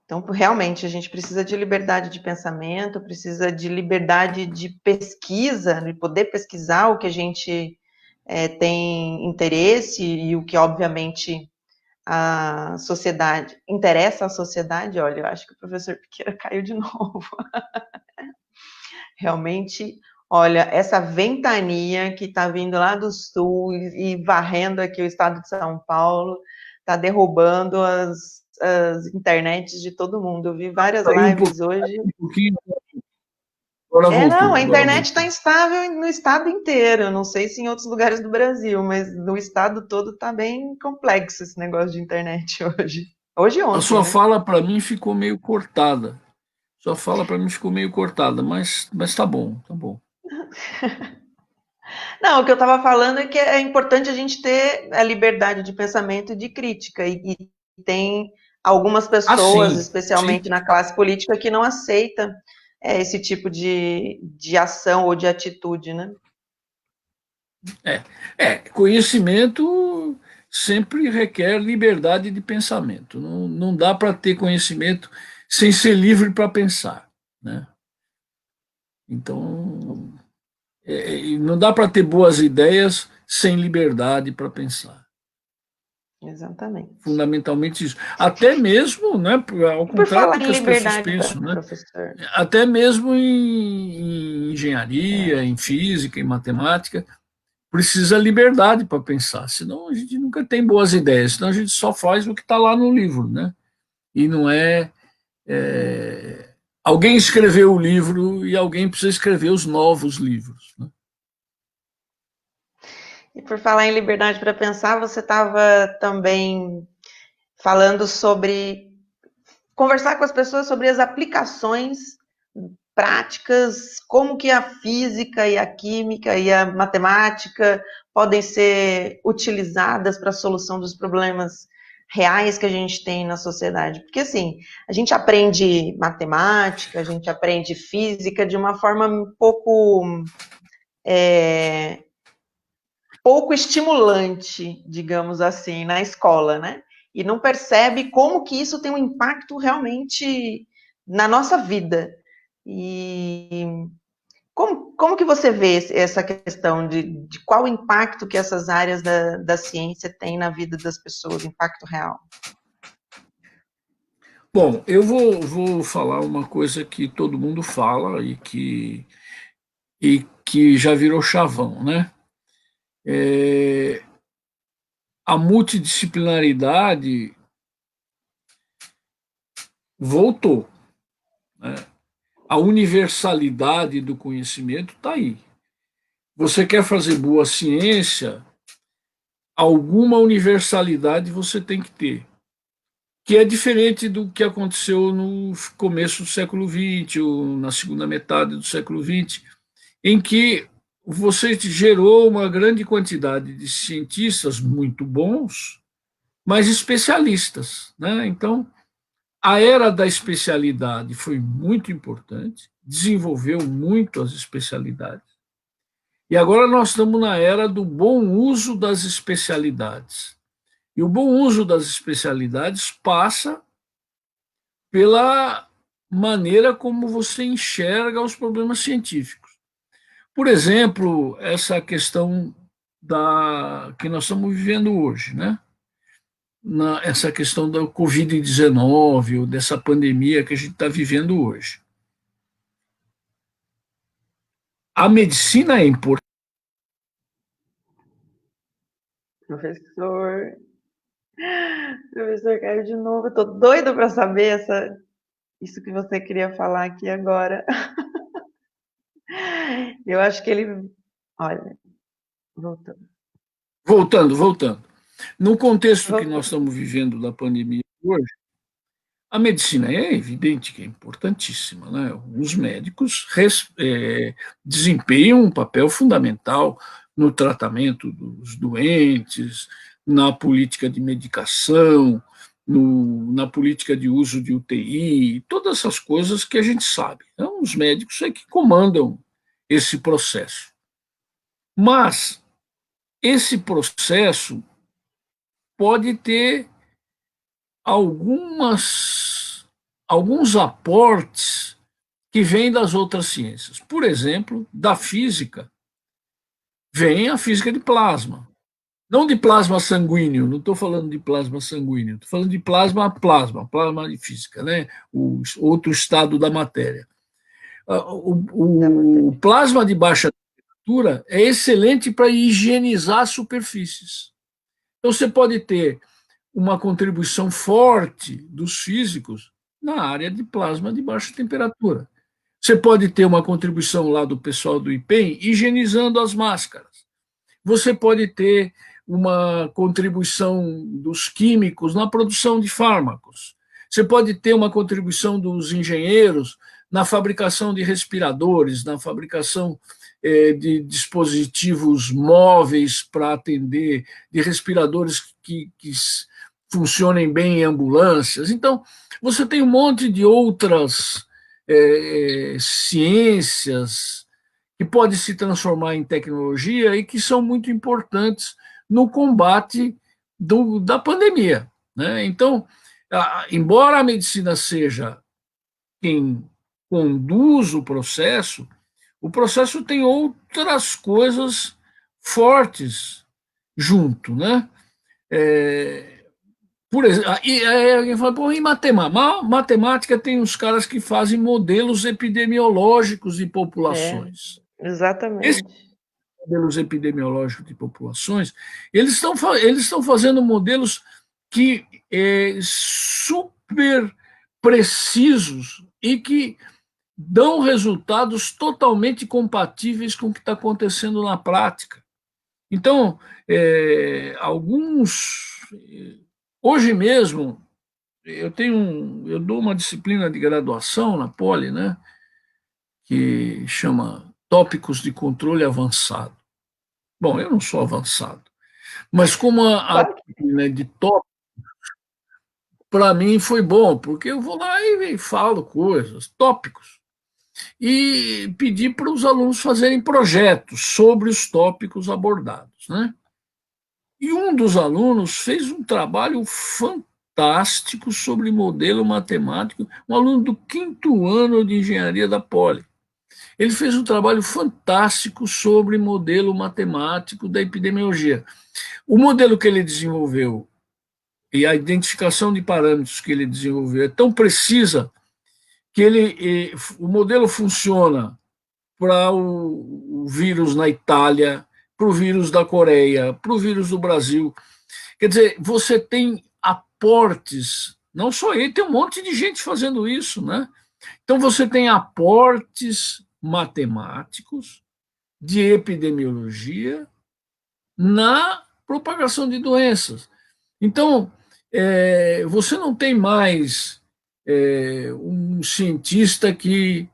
Então, realmente, a gente precisa de liberdade de pensamento, precisa de liberdade de pesquisa, de poder pesquisar o que a gente tem interesse e o que, obviamente, a sociedade interessa à sociedade. Olha, eu acho que o professor Piqueira caiu de novo. Realmente, olha, essa ventania que está vindo lá do sul e varrendo aqui o estado de São Paulo, está derrubando as internets de todo mundo. Eu vi várias lives hoje. Um pouquinho, agora Não, voltou, a agora internet voltou. está instável no estado inteiro. Não sei se em outros lugares do Brasil, mas no estado todo está bem complexo esse negócio de internet hoje. Hoje e A ontem, sua né? fala para mim ficou meio cortada. Sua fala para mim ficou meio cortada, mas tá bom, tá bom. Não, o que eu estava falando é que é importante a gente ter a liberdade de pensamento e de crítica. E tem algumas Ah, pessoas, sim, sim. especialmente na classe política, que não aceita esse tipo de ação ou de atitude, né? Conhecimento sempre requer liberdade de pensamento. Não dá para ter conhecimento sem ser livre para pensar, né? Então, não dá para ter boas ideias sem liberdade para pensar. Exatamente. Fundamentalmente isso. Até mesmo, né, ao E por contrário falar do em que as pessoas liberdade, pensam, né, professor, até mesmo em é, engenharia, em física, em matemática, precisa liberdade para pensar, senão a gente nunca tem boas ideias, senão a gente só faz o que está lá no livro, né? E não alguém escreveu o livro e alguém precisa escrever os novos livros, né? e por falar em liberdade para pensar, você estava também falando sobre conversar com as pessoas sobre as aplicações práticas, como que a física e a química e a matemática podem ser utilizadas para a solução dos problemas reais que a gente tem na sociedade. Porque, assim, a gente aprende matemática, a gente aprende física de uma forma um pouco estimulante, digamos assim, na escola, né? E não percebe como que isso tem um impacto realmente na nossa vida. E como que você vê essa questão de qual o impacto que essas áreas da ciência têm na vida das pessoas, impacto real? Bom, eu vou falar uma coisa que todo mundo fala e que já virou chavão, né? É, a multidisciplinaridade voltou, né? A universalidade do conhecimento está aí. Você quer fazer boa ciência, alguma universalidade você tem que ter, que é diferente do que aconteceu no começo do século XX, ou na segunda metade do século XX, em que você gerou uma grande quantidade de cientistas muito bons, mas especialistas, né? Então, a era da especialidade foi muito importante, desenvolveu muito as especialidades. E agora nós estamos na era do bom uso das especialidades. E o bom uso das especialidades passa pela maneira como você enxerga os problemas científicos. Por exemplo, essa questão que nós estamos vivendo hoje, né? Essa questão da Covid-19, ou dessa pandemia que a gente está vivendo hoje. A medicina é importante. Professor, professor caiu de novo. Eu tô doida para saber isso que você queria falar aqui agora. Eu acho que ele. Olha, voltou. Voltando. No contexto que nós Voltou. estamos vivendo da pandemia hoje, a medicina é evidente que é importantíssima, né? Os médicos desempenham um papel fundamental no tratamento dos doentes, na política de medicação, na política de uso de UTI, todas essas coisas que a gente sabe. Então, os médicos é que comandam esse processo. Mas esse processo pode ter alguns aportes que vêm das outras ciências. Por exemplo, da física, vem a física de plasma. Não de plasma sanguíneo, não estou falando de plasma sanguíneo, estou falando de plasma de física, né? O outro estado da matéria. O plasma de baixa temperatura é excelente para higienizar superfícies. Então, você pode ter uma contribuição forte dos físicos na área de plasma de baixa temperatura. Você pode ter uma contribuição lá do pessoal do IPEM higienizando as máscaras. Você pode ter uma contribuição dos químicos na produção de fármacos. Você pode ter uma contribuição dos engenheiros na fabricação de respiradores, na fabricação de dispositivos móveis para atender, de respiradores que funcionem bem em ambulâncias. Então, você tem um monte de outras ciências que pode se transformar em tecnologia e que são muito importantes no combate da pandemia, né? Então, embora a medicina seja quem conduz o processo tem outras coisas fortes junto, né? Por exemplo, e aí alguém fala, pô, e matemática? Matemática tem uns caras que fazem modelos epidemiológicos de populações. Esses Exatamente. modelos epidemiológicos de populações, eles estão fazendo modelos que super precisos e que dão resultados totalmente compatíveis com o que está acontecendo na prática. Então, alguns. Hoje mesmo, eu dou uma disciplina de graduação na Poli, né, que chama Tópicos de Controle Avançado. Bom, eu não sou avançado, mas como a Claro que disciplina de tópicos, para mim foi bom, porque eu vou lá e falo coisas, tópicos, e pedi para os alunos fazerem projetos sobre os tópicos abordados, né? E um dos alunos fez um trabalho fantástico sobre modelo matemático, um aluno do 5º ano de engenharia da Poli. Ele fez um trabalho fantástico sobre modelo matemático da epidemiologia. O modelo que ele desenvolveu e a identificação de parâmetros que ele desenvolveu é tão precisa que o modelo funciona para o vírus na Itália, para o vírus da Coreia, para o vírus do Brasil. Quer dizer, você tem aportes, não só ele, tem um monte de gente fazendo isso, né? Então você tem aportes matemáticos de epidemiologia na propagação de doenças. Então, você não tem mais um cientista que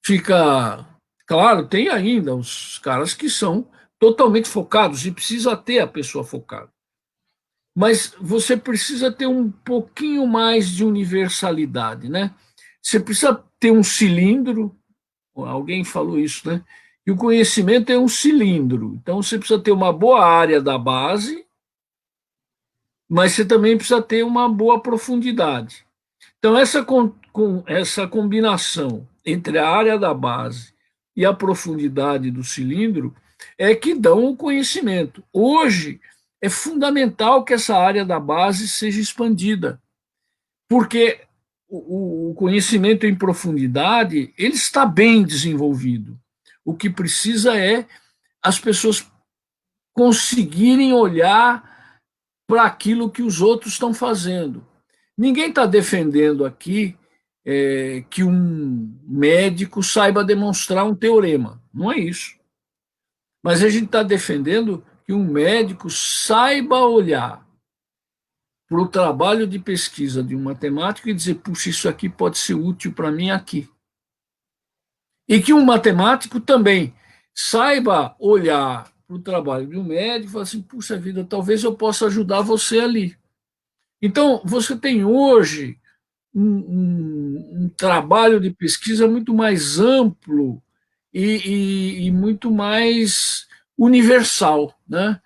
fica. Claro, tem ainda os caras que são totalmente focados e precisa ter a pessoa focada. Mas você precisa ter um pouquinho mais de universalidade, né? Você precisa ter um cilindro, alguém falou isso, né? E o conhecimento é um cilindro. Então você precisa ter uma boa área da base, mas você também precisa ter uma boa profundidade. Então essa combinação entre a área da base e a profundidade do cilindro é que dão o conhecimento. Hoje é fundamental que essa área da base seja expandida, porque o conhecimento em profundidade ele está bem desenvolvido. O que precisa é as pessoas conseguirem olhar para aquilo que os outros estão fazendo. Ninguém está defendendo aqui que um médico saiba demonstrar um teorema. Não é isso. Mas a gente está defendendo que um médico saiba olhar para o trabalho de pesquisa de um matemático e dizer, puxa, isso aqui pode ser útil para mim aqui. E que um matemático também saiba olhar para o trabalho de um médico e falar assim, puxa vida, talvez eu possa ajudar você ali. Então, você tem hoje um trabalho de pesquisa muito mais amplo e muito mais universal, né?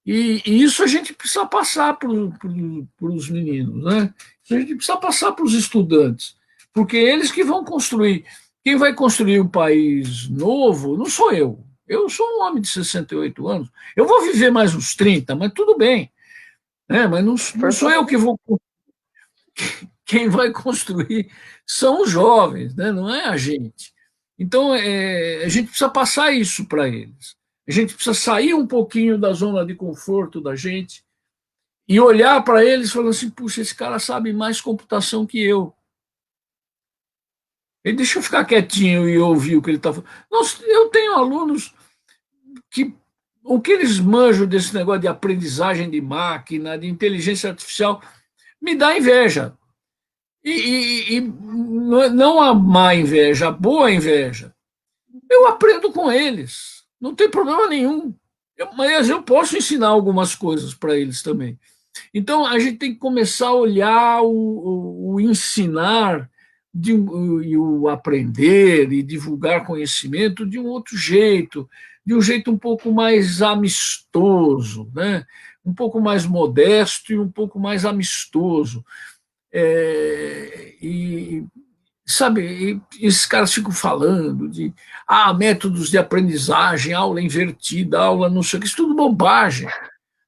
E isso a gente precisa passar para os meninos, né? Isso a gente precisa passar para os estudantes, porque eles que vão construir. Quem vai construir um país novo não sou eu. Eu sou um homem de 68 anos. Eu vou viver mais uns 30, mas tudo bem. Né? Mas não sou eu que vou. Quem vai construir são os jovens, né? Não é a gente. Então, a gente precisa passar isso para eles. A gente precisa sair um pouquinho da zona de conforto da gente e olhar para eles falando assim, puxa, esse cara sabe mais computação que eu. Ele deixa eu ficar quietinho e ouvir o que ele está falando. Eu tenho alunos que o que eles manjam desse negócio de aprendizagem de máquina, de inteligência artificial, me dá inveja. E não a má inveja, a boa inveja. Eu aprendo com eles, não tem problema nenhum. Mas eu posso ensinar algumas coisas para eles também. Então, a gente tem que começar a olhar o ensinar e o aprender e divulgar conhecimento de um outro jeito, de um jeito um pouco mais amistoso, né? Um pouco mais modesto e um pouco mais amistoso. E sabe, esses caras ficam falando de métodos de aprendizagem, aula invertida, aula não sei o que, isso tudo bobagem.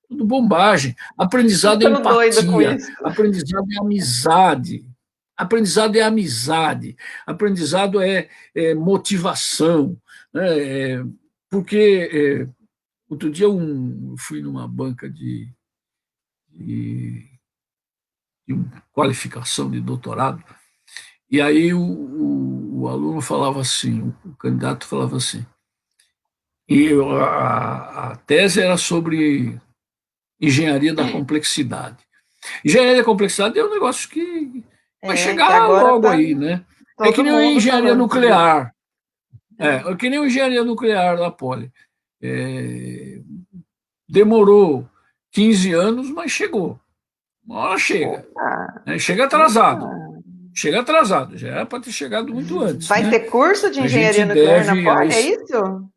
Tudo bobagem. Tô Aprendizado é ficando doida com empatia, isso. aprendizado é amizade, aprendizado é amizade, aprendizado é motivação. Né? Porque outro dia eu fui numa banca de, de qualificação de doutorado, e aí o aluno falava assim, o candidato falava assim, e a tese era sobre engenharia da complexidade. Engenharia da complexidade é um negócio que vai Que chegar agora logo tá aí, né? É que todo nem a mundo engenharia falando disso. nuclear. É que nem a engenharia nuclear da Poli. É, demorou 15 anos, mas chegou. Uma hora chega. Opa, Né? Chega opa. atrasado. Chega atrasado. Já era para ter chegado muito antes. Vai Né? ter curso de A gente engenharia nuclear na deve. Poli, é isso?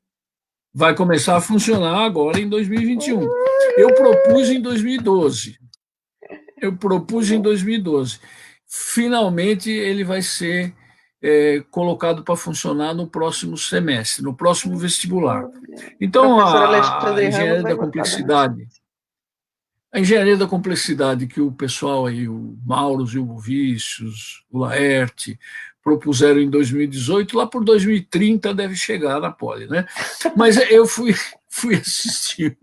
Vai começar a funcionar agora em 2021. Eu propus em 2012. Eu propus em 2012. Finalmente, ele vai ser colocado para funcionar no próximo semestre, no próximo vestibular. Então, Professor Alexandre Ramos engenharia vai da gostar da notícia. complexidade, a engenharia da complexidade que o pessoal aí, o Mauro Zilbovícios, o Laerte, propuseram em 2018, lá por 2030 deve chegar na Poli, né? Mas eu fui assistir,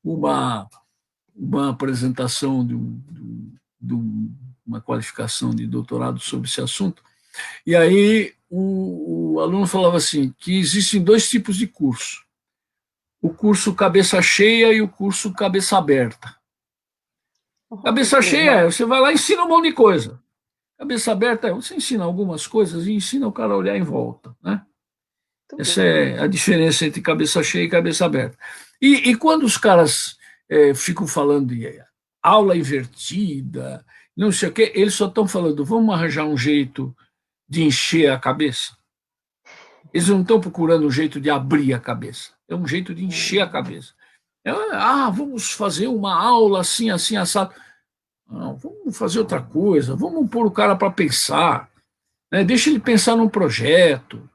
uma uma apresentação de uma qualificação de doutorado sobre esse assunto, e aí o aluno falava assim, que existem dois tipos de curso, o curso cabeça cheia e o curso cabeça aberta. Olha Cabeça que cheia, legal. você vai lá e ensina um monte de coisa. Cabeça aberta, você ensina algumas coisas e ensina o cara a olhar em volta. Né? Muito Essa é a bem. diferença entre cabeça cheia e cabeça aberta. E quando os caras ficam falando de aula invertida, não sei o quê, eles só estão falando, vamos arranjar um jeito de encher a cabeça. Eles não estão procurando um jeito de abrir a cabeça, é um jeito de encher a cabeça. Vamos fazer uma aula assim, assim, assado. Não, vamos fazer outra coisa, vamos pôr o cara para pensar, né? Deixa ele pensar num projeto,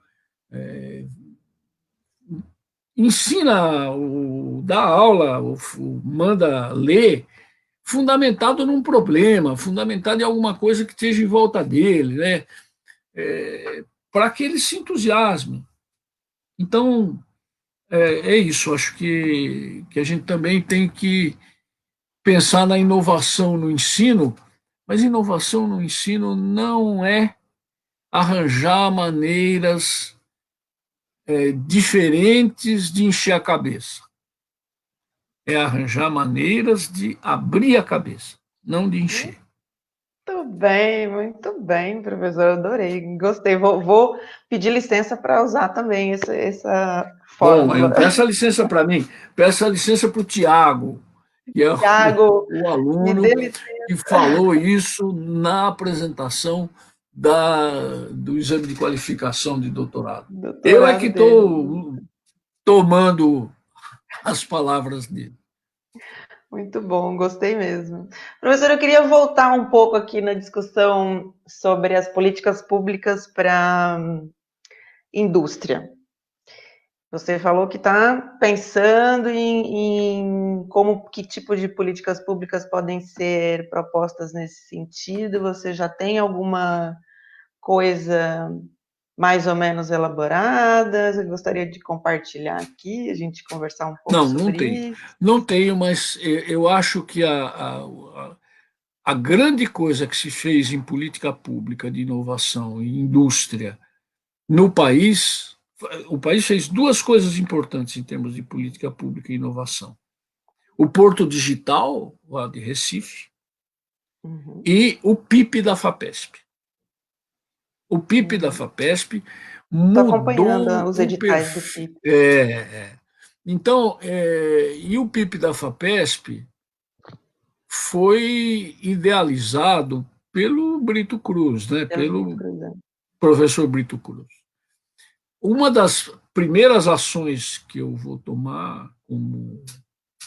ensina, dá aula, manda ler, fundamentado num problema, fundamentado em alguma coisa que esteja em volta dele, né? Para que ele se entusiasme. Então, é isso. Acho que a gente também tem que pensar na inovação no ensino, mas inovação no ensino não é arranjar maneiras diferentes de encher a cabeça. É arranjar maneiras de abrir a cabeça, não de encher. Muito bem, professor. Eu adorei, gostei. Vou pedir licença para usar também essa Bom, fórmula. peça licença para mim, peça licença para o Tiago, que é Tiago, o me aluno dê que licença, falou isso na apresentação do exame de qualificação de doutorado. Eu é que doutorado dele. estou tomando as palavras dele. Muito bom, gostei mesmo. Professor, eu queria voltar um pouco aqui na discussão sobre as políticas públicas para indústria. Você falou que está pensando em como, que tipo de políticas públicas podem ser propostas nesse sentido. Você já tem alguma coisa mais ou menos elaborada? Você gostaria de compartilhar aqui, a gente conversar um pouco Não, não sobre tenho. isso? Não tenho, mas eu acho que a grande coisa que se fez em política pública de inovação e indústria no país, o país fez duas coisas importantes em termos de política pública e inovação. O Porto Digital, lá de Recife, Uhum, e o PIP da FAPESP. O PIP da uhum. FAPESP Estou acompanhando mudou os o editais do perfil. PIB. Então, e o PIP da FAPESP foi idealizado pelo Brito Cruz, né? Pelo Brito Pelo Cruz, é. professor Brito Cruz. Uma das primeiras ações que eu vou tomar,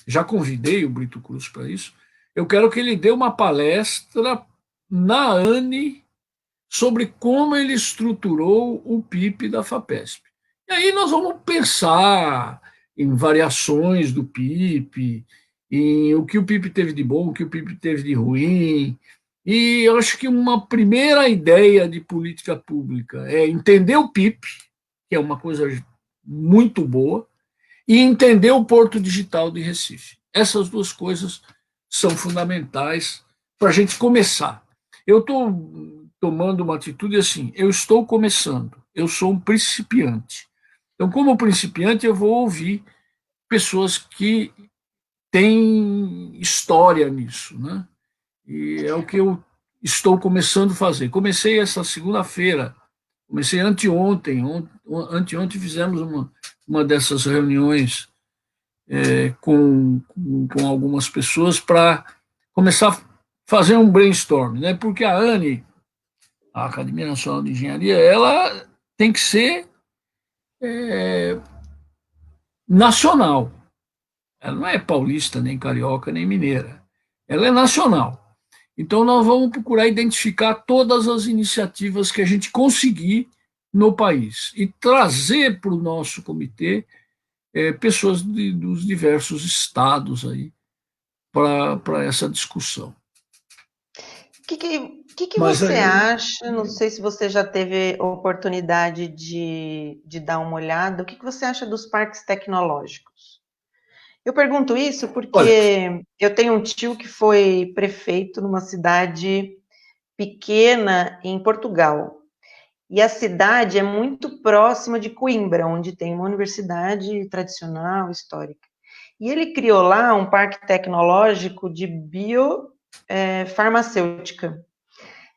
já convidei o Brito Cruz para isso, eu quero que ele dê uma palestra na ANE sobre como ele estruturou o PIP da FAPESP. E aí nós vamos pensar em variações do PIP, em o que o PIP teve de bom, o que o PIP teve de ruim. E eu acho que uma primeira ideia de política pública é entender o PIP, que é uma coisa muito boa, e entender o Porto Digital de Recife. Essas duas coisas são fundamentais para a gente começar. Eu estou tomando uma atitude assim, eu estou começando, eu sou um principiante. Então, como principiante, eu vou ouvir pessoas que têm história nisso, né? E é o que eu estou começando a fazer. Comecei essa segunda-feira, comecei anteontem, anteontem fizemos uma dessas reuniões com algumas pessoas para começar a fazer um brainstorm, né? Porque a ANE, a Academia Nacional de Engenharia, ela tem que ser nacional. Ela não é paulista, nem carioca, nem mineira. Ela é nacional. Então, nós vamos procurar identificar todas as iniciativas que a gente conseguir no país e trazer para o nosso comitê pessoas dos diversos estados aí para essa discussão. O que Mas você aí, acha? Não sei se você já teve oportunidade de dar uma olhada. O que você acha dos parques tecnológicos? Eu pergunto isso olha, porque eu tenho um tio que foi prefeito numa cidade pequena em Portugal. E a cidade é muito próxima de Coimbra, onde tem uma universidade tradicional, histórica. E ele criou lá um parque tecnológico de biofarmacêutica.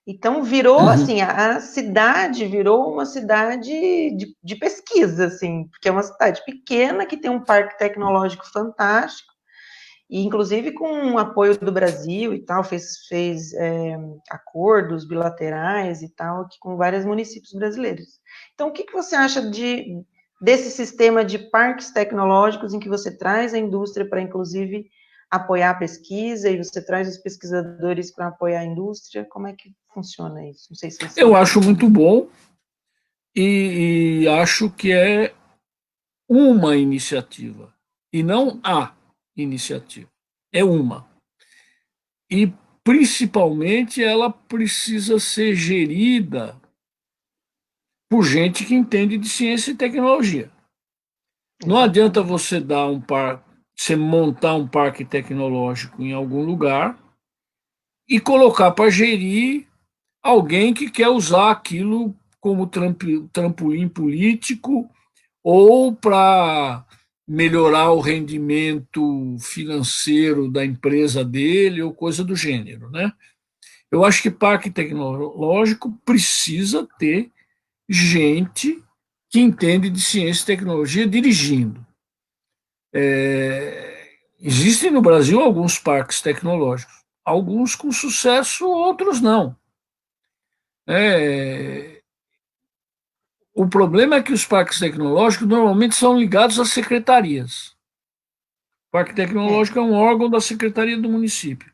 Então virou uhum, assim, a cidade virou uma cidade de pesquisa, assim, porque é uma cidade pequena que tem um parque tecnológico fantástico, e inclusive com o apoio do Brasil e tal, fez acordos bilaterais e tal, aqui com vários municípios brasileiros. Então, o que você acha desse sistema de parques tecnológicos em que você traz a indústria para, inclusive, apoiar a pesquisa e você traz os pesquisadores para apoiar a indústria? Como é que funciona isso? Não sei se você eu acho entende. muito bom e acho que é uma iniciativa e não a iniciativa. É uma. E, principalmente, ela precisa ser gerida por gente que entende de ciência e tecnologia. Não adianta Exatamente. você dar você montar um parque tecnológico em algum lugar e colocar para gerir alguém que quer usar aquilo como trampolim político ou para melhorar o rendimento financeiro da empresa dele ou coisa do gênero, né? Eu acho que parque tecnológico precisa ter gente que entende de ciência e tecnologia dirigindo. Existem no Brasil alguns parques tecnológicos, alguns com sucesso, outros não. É, o problema é que os parques tecnológicos normalmente são ligados às secretarias. O parque É. tecnológico é um órgão da secretaria do município.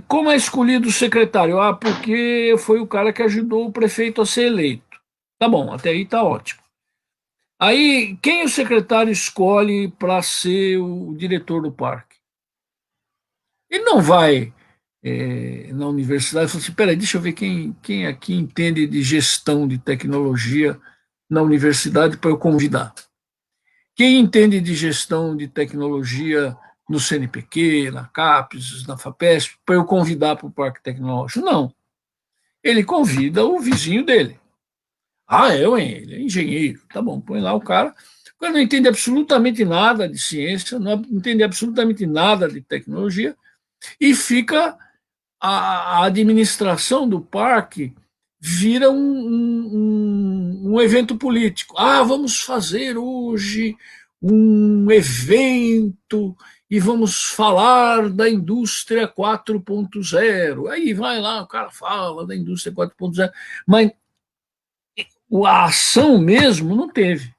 Como é escolhido o secretário? Ah, porque foi o cara que ajudou o prefeito a ser eleito. Tá bom, até aí tá ótimo. Aí, quem o secretário escolhe para ser o diretor do parque? Ele não vai na universidade e fala assim: peraí, deixa eu ver quem aqui entende de gestão de tecnologia na universidade para eu convidar. Quem entende de gestão de tecnologia no CNPq, na CAPES, na FAPESP, para eu convidar para o Parque Tecnológico? Não. Ele convida o vizinho dele. Ah, ele é engenheiro. Tá bom, põe lá o cara. O cara não entende absolutamente nada de ciência, não entende absolutamente nada de tecnologia, e fica a administração do parque vira um evento político. Ah, vamos fazer hoje um evento e vamos falar da indústria 4.0. Aí vai lá, o cara fala da indústria 4.0, mas a ação mesmo não teve.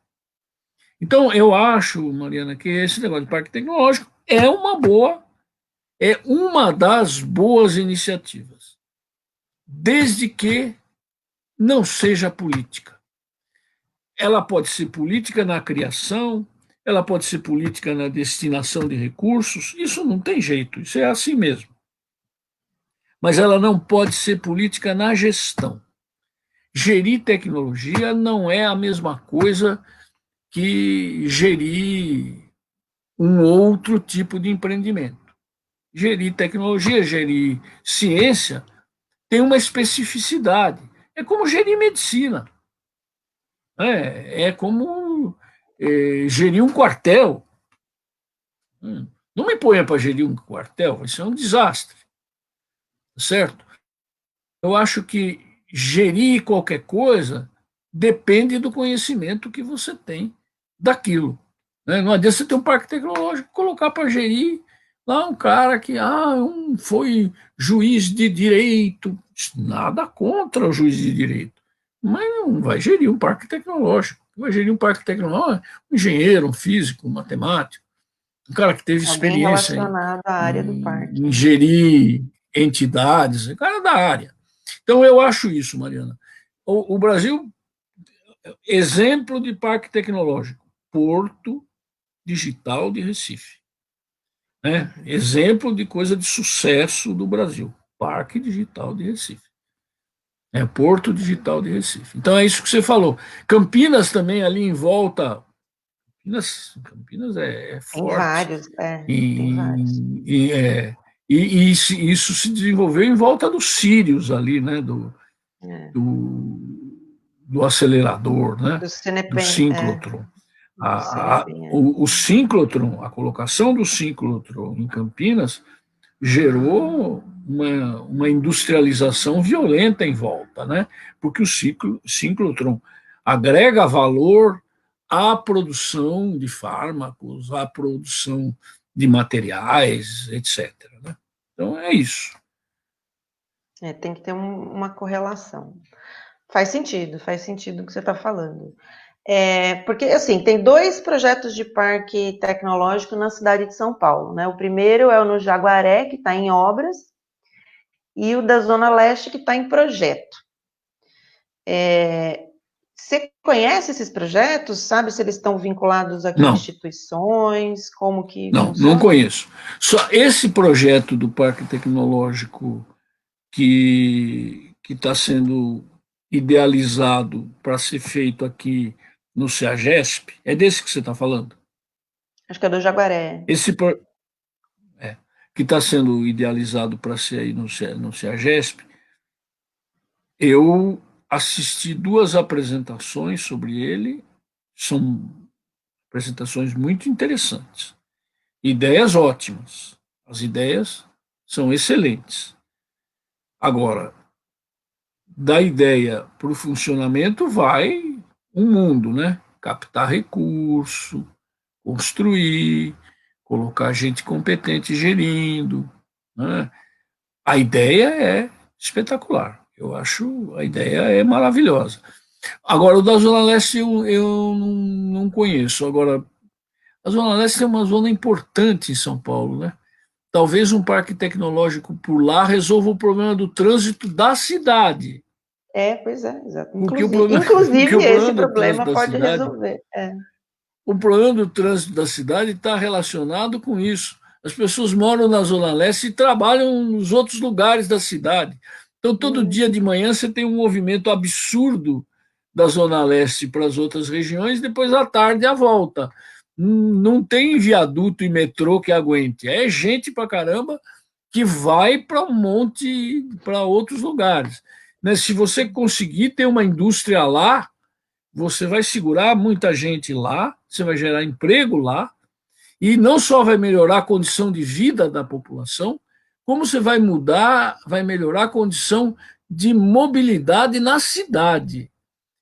Então, eu acho, Mariana, que esse negócio de parque tecnológico é uma das boas iniciativas, desde que não seja política. Ela pode ser política na criação, ela pode ser política na destinação de recursos, isso não tem jeito, isso é assim mesmo. Mas ela não pode ser política na gestão. Gerir tecnologia não é a mesma coisa que gerir um outro tipo de empreendimento. Gerir tecnologia, gerir ciência, tem uma especificidade. É como gerir medicina. É como gerir um quartel. Não me ponha para gerir um quartel, vai ser um desastre. Certo? Eu acho que gerir qualquer coisa depende do conhecimento que você tem daquilo. Não adianta você ter um parque tecnológico colocar para gerir lá um cara que foi juiz de direito. Nada contra o juiz de direito, mas não vai gerir um parque tecnológico. Vai gerir um parque tecnológico, um engenheiro, um físico, um matemático, um cara que teve Alguém experiência relacionado à área do parque. em gerir entidades, cara da área. Então, eu acho isso, Mariana. O Brasil, exemplo de parque tecnológico, Porto Digital de Recife. Né? Exemplo de coisa de sucesso do Brasil, Parque Digital de Recife. Porto Digital de Recife. Então, é isso que você falou. Campinas também, ali em volta. Campinas é Tem forte. vários, tem vários. E isso se desenvolveu em volta dos Sírios ali, né? Do acelerador, né? Do Do Cinepen, síncrotron. do Cinepen, O síncrotron, a colocação do síncrotron em Campinas gerou uma industrialização violenta em volta, né? Porque o síncrotron agrega valor à produção de fármacos, à produção de materiais, etc. Né? Então é isso. Tem que ter uma correlação. Faz sentido o que você está falando. Porque, assim, tem 2 projetos de parque tecnológico na cidade de São Paulo, né? O primeiro é o no Jaguaré, que está em obras, e o da Zona Leste, que está em projeto. Você conhece esses projetos? Sabe se eles estão vinculados a que Não. instituições? Como que Não funciona? conheço. Só esse projeto do Parque Tecnológico que está sendo idealizado para ser feito aqui no CEAGESP, é desse que você está falando? Acho que é do Jaguaré. Esse que está sendo idealizado para ser aí no CEAGESP, eu assisti 2 apresentações sobre ele, são apresentações muito interessantes, ideias ótimas, as ideias são excelentes. Agora, da ideia para o funcionamento vai um mundo, né? Captar recurso, construir, colocar gente competente gerindo. Né? A ideia é espetacular. Eu acho a ideia é maravilhosa. Agora, o da Zona Leste eu não conheço. Agora, a Zona Leste é uma zona importante em São Paulo, né? Talvez um parque tecnológico por lá resolva o problema do trânsito da cidade. Pois é, exato. Porque porque Inclusive o problema esse do trânsito problema da pode cidade, resolver. o problema do trânsito da cidade está relacionado com isso. As pessoas moram na Zona Leste e trabalham nos outros lugares da cidade. Então, todo dia de manhã você tem um movimento absurdo da Zona Leste para as outras regiões, depois à tarde a volta. Não tem viaduto e metrô que aguente. É gente para caramba que vai para um monte, para outros lugares. Né? Se você conseguir ter uma indústria lá, você vai segurar muita gente lá, você vai gerar emprego lá, e não só vai melhorar a condição de vida da população, como você vai melhorar a condição de mobilidade na cidade.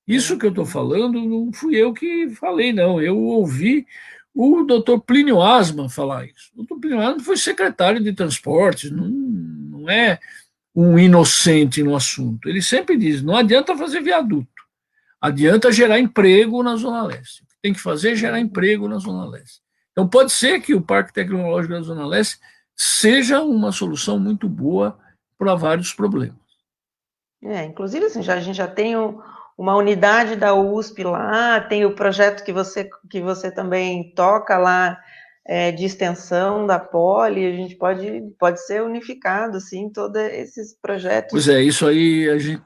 Isso que eu estou falando não fui eu que falei, não. Eu ouvi o doutor Plínio Asma falar isso. O doutor Plínio Asma foi secretário de transportes, não é um inocente no assunto. Ele sempre diz, não adianta fazer viaduto, adianta gerar emprego na Zona Leste. O que tem que fazer é gerar emprego na Zona Leste. Então, pode ser que o Parque Tecnológico da Zona Leste seja uma solução muito boa para vários problemas. Inclusive, assim, a gente já tem uma unidade da USP lá, tem o projeto que você também toca lá, de extensão da Poli, a gente pode ser unificado, assim, todos esses Pois projetos. é, isso aí a gente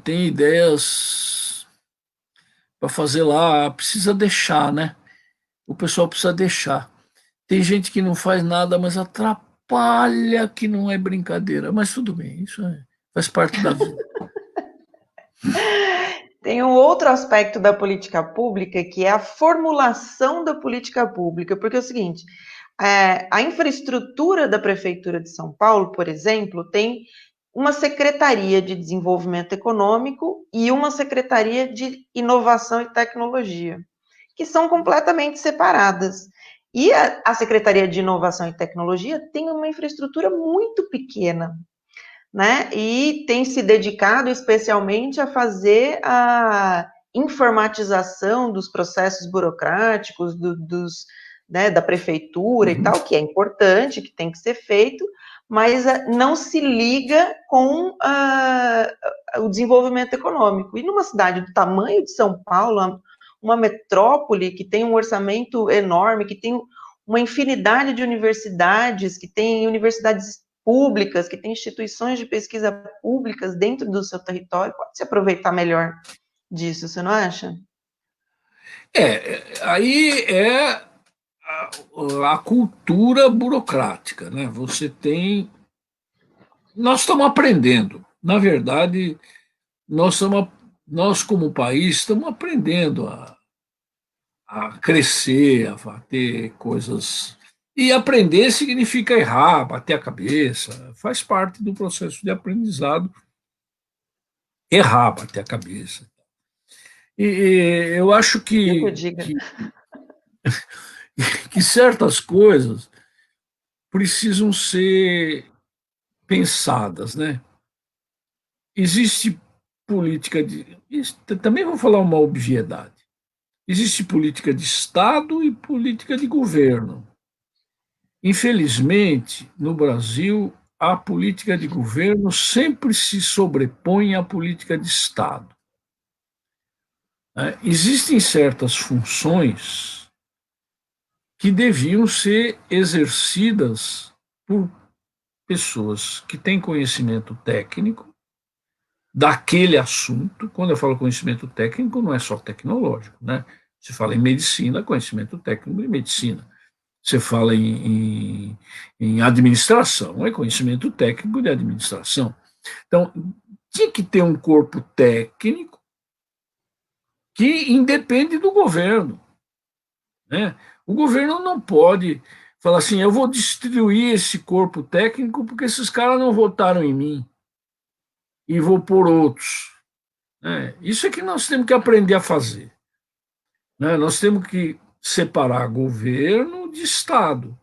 tem ideias para fazer lá, precisa deixar, né? O pessoal precisa deixar. Tem gente que não faz nada, mas atrapalha, que não é brincadeira. Mas tudo bem, faz parte da vida. Tem um outro aspecto da política pública, que é a formulação da política pública, porque é o seguinte, a infraestrutura da Prefeitura de São Paulo, por exemplo, tem uma Secretaria de Desenvolvimento Econômico e uma Secretaria de Inovação e Tecnologia, que são completamente separadas. E a Secretaria de Inovação e Tecnologia tem uma infraestrutura muito pequena, né? E tem se dedicado especialmente a fazer a informatização dos processos burocráticos, né, da prefeitura e tal, que é importante, que tem que ser feito, mas não se liga com o desenvolvimento econômico. E numa cidade do tamanho de São Paulo, uma metrópole que tem um orçamento enorme, que tem uma infinidade de universidades, que tem universidades públicas, que tem instituições de pesquisa públicas dentro do seu território, pode se aproveitar melhor disso, você não acha? Aí é a cultura burocrática, né? Você tem. Nós estamos aprendendo. Na verdade, nós como país estamos aprendendo a crescer, a ter coisas. E aprender significa errar, bater a cabeça, faz parte do processo de aprendizado, errar, bater a cabeça. E eu acho Eu que eu diga. que certas coisas precisam ser pensadas, né? Existe política de. Também vou falar uma obviedade. Existe política de Estado e política de governo. Infelizmente, no Brasil, a política de governo sempre se sobrepõe à política de Estado. Existem certas funções que deviam ser exercidas por pessoas que têm conhecimento técnico daquele assunto. Quando eu falo conhecimento técnico, não é só tecnológico, né? Se fala em medicina, conhecimento técnico de medicina. Você fala em administração, é conhecimento técnico de administração. Então, tinha que ter um corpo técnico que independe do governo, né? O governo não pode falar assim, eu vou destruir esse corpo técnico porque esses caras não votaram em mim e vou por outros. Isso é que nós temos que aprender a fazer. Nós temos que separar governo de Estado.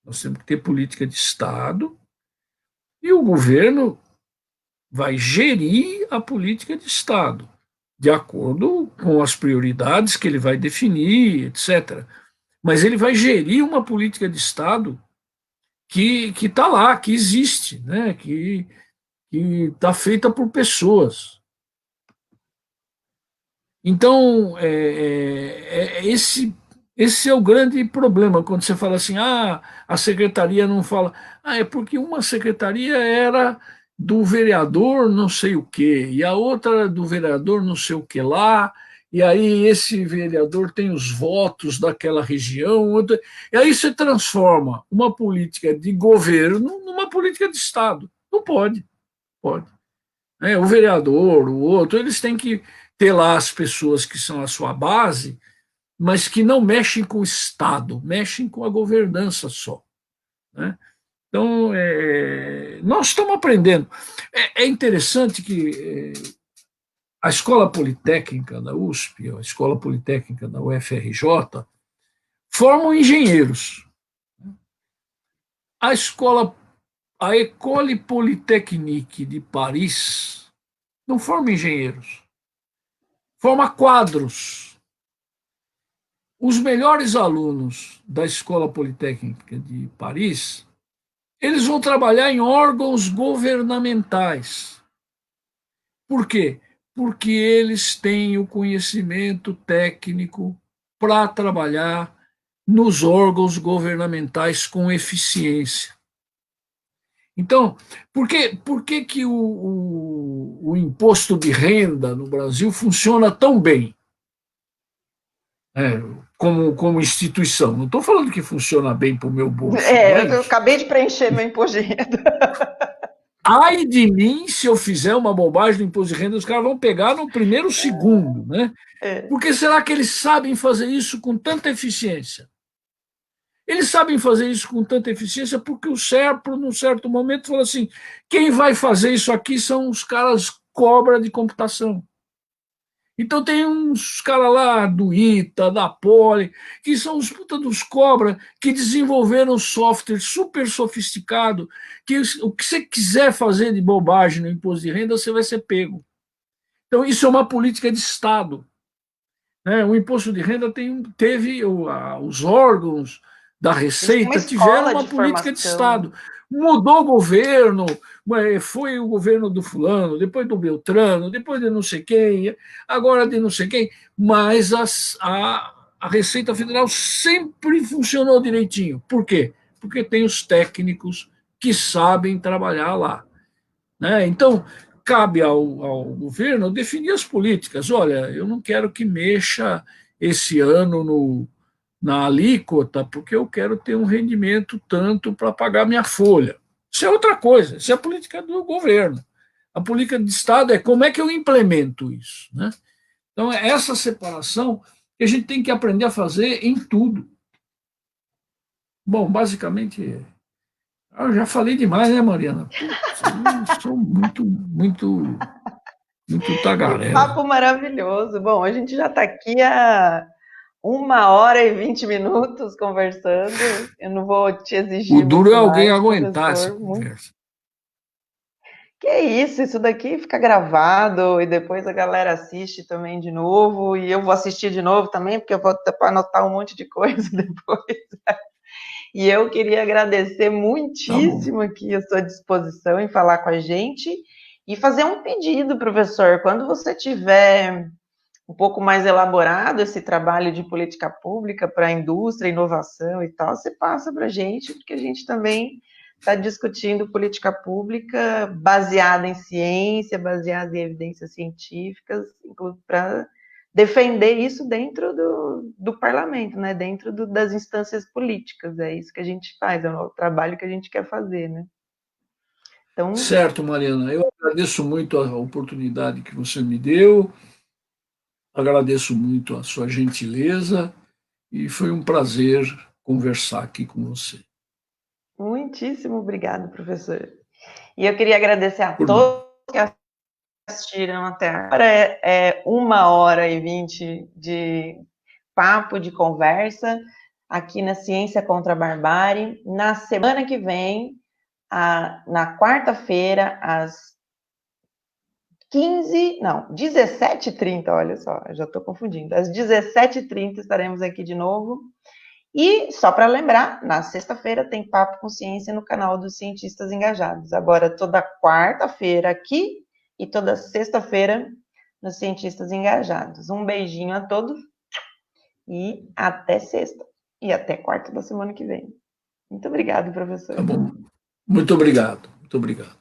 Nós temos que ter política de Estado e o governo vai gerir a política de Estado, de acordo com as prioridades que ele vai definir, etc. Mas ele vai gerir uma política de Estado que está lá, que existe, né? Que está feita por pessoas. Então, esse é o grande problema, quando você fala assim, a secretaria não fala. É porque uma secretaria era do vereador não sei o quê, e a outra era do vereador não sei o que lá, e aí esse vereador tem os votos daquela região, outra, e aí você transforma uma política de governo numa política de Estado. Não pode, pode. O vereador, o outro, eles têm que ter lá as pessoas que são a sua base, mas que não mexem com o Estado, mexem com a governança só. Né? Então, nós estamos aprendendo. É interessante que a Escola Politécnica da USP, a Escola Politécnica da UFRJ, formam engenheiros. A École Polytechnique de Paris não forma engenheiros, forma quadros. Os melhores alunos da Escola Politécnica de Paris, eles vão trabalhar em órgãos governamentais. Por quê? Porque eles têm o conhecimento técnico para trabalhar nos órgãos governamentais com eficiência. Então, por que o imposto de renda no Brasil funciona tão bem? Como instituição. Não estou falando que funciona bem para o meu bolso, não é Eu isso. acabei de preencher meu imposto de renda. Ai de mim se eu fizer uma bobagem no imposto de renda, os caras vão pegar no primeiro segundo, né? É. Por que será que eles sabem fazer isso com tanta eficiência? Eles sabem fazer isso com tanta eficiência porque o SERPRO, num certo momento, falou assim: quem vai fazer isso aqui são os caras cobra de computação. Então tem uns caras lá do ITA, da Poli, que são os puta dos cobra, que desenvolveram software super sofisticado, que o que você quiser fazer de bobagem no imposto de renda, você vai ser pego. Então isso é uma política de Estado. O imposto de renda teve os órgãos da Eles têm uma Receita tiveram escola uma de política de formação. Estado. Mudou o governo, foi o governo do fulano, depois do Beltrano, depois de não sei quem, agora de não sei quem, mas a Receita Federal sempre funcionou direitinho. Por quê? Porque tem os técnicos que sabem trabalhar lá. Então, cabe ao governo definir as políticas. Olha, eu não quero que mexa esse ano na alíquota, porque eu quero ter um rendimento tanto para pagar minha folha. Isso é outra coisa, isso é a política do governo. A política de Estado é como é que eu implemento isso. Então, é essa separação que a gente tem que aprender a fazer em tudo. Bom, basicamente, eu já falei demais, né, Mariana? Putz, eu sou muito Que tagarela. papo maravilhoso. Bom, a gente já está aqui há 1 hora e 20 minutos conversando. Eu não vou te O exigir duro é muito alguém mais, aguentar essa professor. conversa. Que é isso daqui fica gravado e depois a galera assiste também de novo. E eu vou assistir de novo também, porque eu vou anotar um monte de coisa depois. E eu queria agradecer Tá bom. muitíssimo aqui a sua disposição em falar com a gente e fazer um pedido, professor. Quando você tiver um pouco mais elaborado esse trabalho de política pública para a indústria, inovação e tal, você passa para a gente, porque a gente também está discutindo política pública baseada em ciência, baseada em evidências científicas, para defender isso dentro do parlamento, né? Dentro das instâncias políticas. É isso que a gente faz, é o trabalho que a gente quer fazer, né? Então, Certo, Mariana. Eu agradeço muito a oportunidade que você me deu, agradeço muito a sua gentileza e foi um prazer conversar aqui com você. muitíssimo obrigado, professor. E eu queria agradecer a Por nada. todos que assistiram até agora. É 1 hora e 20 de papo, de conversa, aqui na Ciência contra a Barbárie. Na semana que vem, na quarta-feira, às 17h30, olha só, já estou confundindo. Às 17h30 estaremos aqui de novo. E, só para lembrar, na sexta-feira tem Papo com Ciência no canal dos Cientistas Engajados. Agora, toda quarta-feira aqui e toda sexta-feira nos Cientistas Engajados. Um beijinho a todos e até sexta. E até quarta da semana que vem. Muito obrigado, Tá professor. bom. Muito obrigado. Muito obrigado.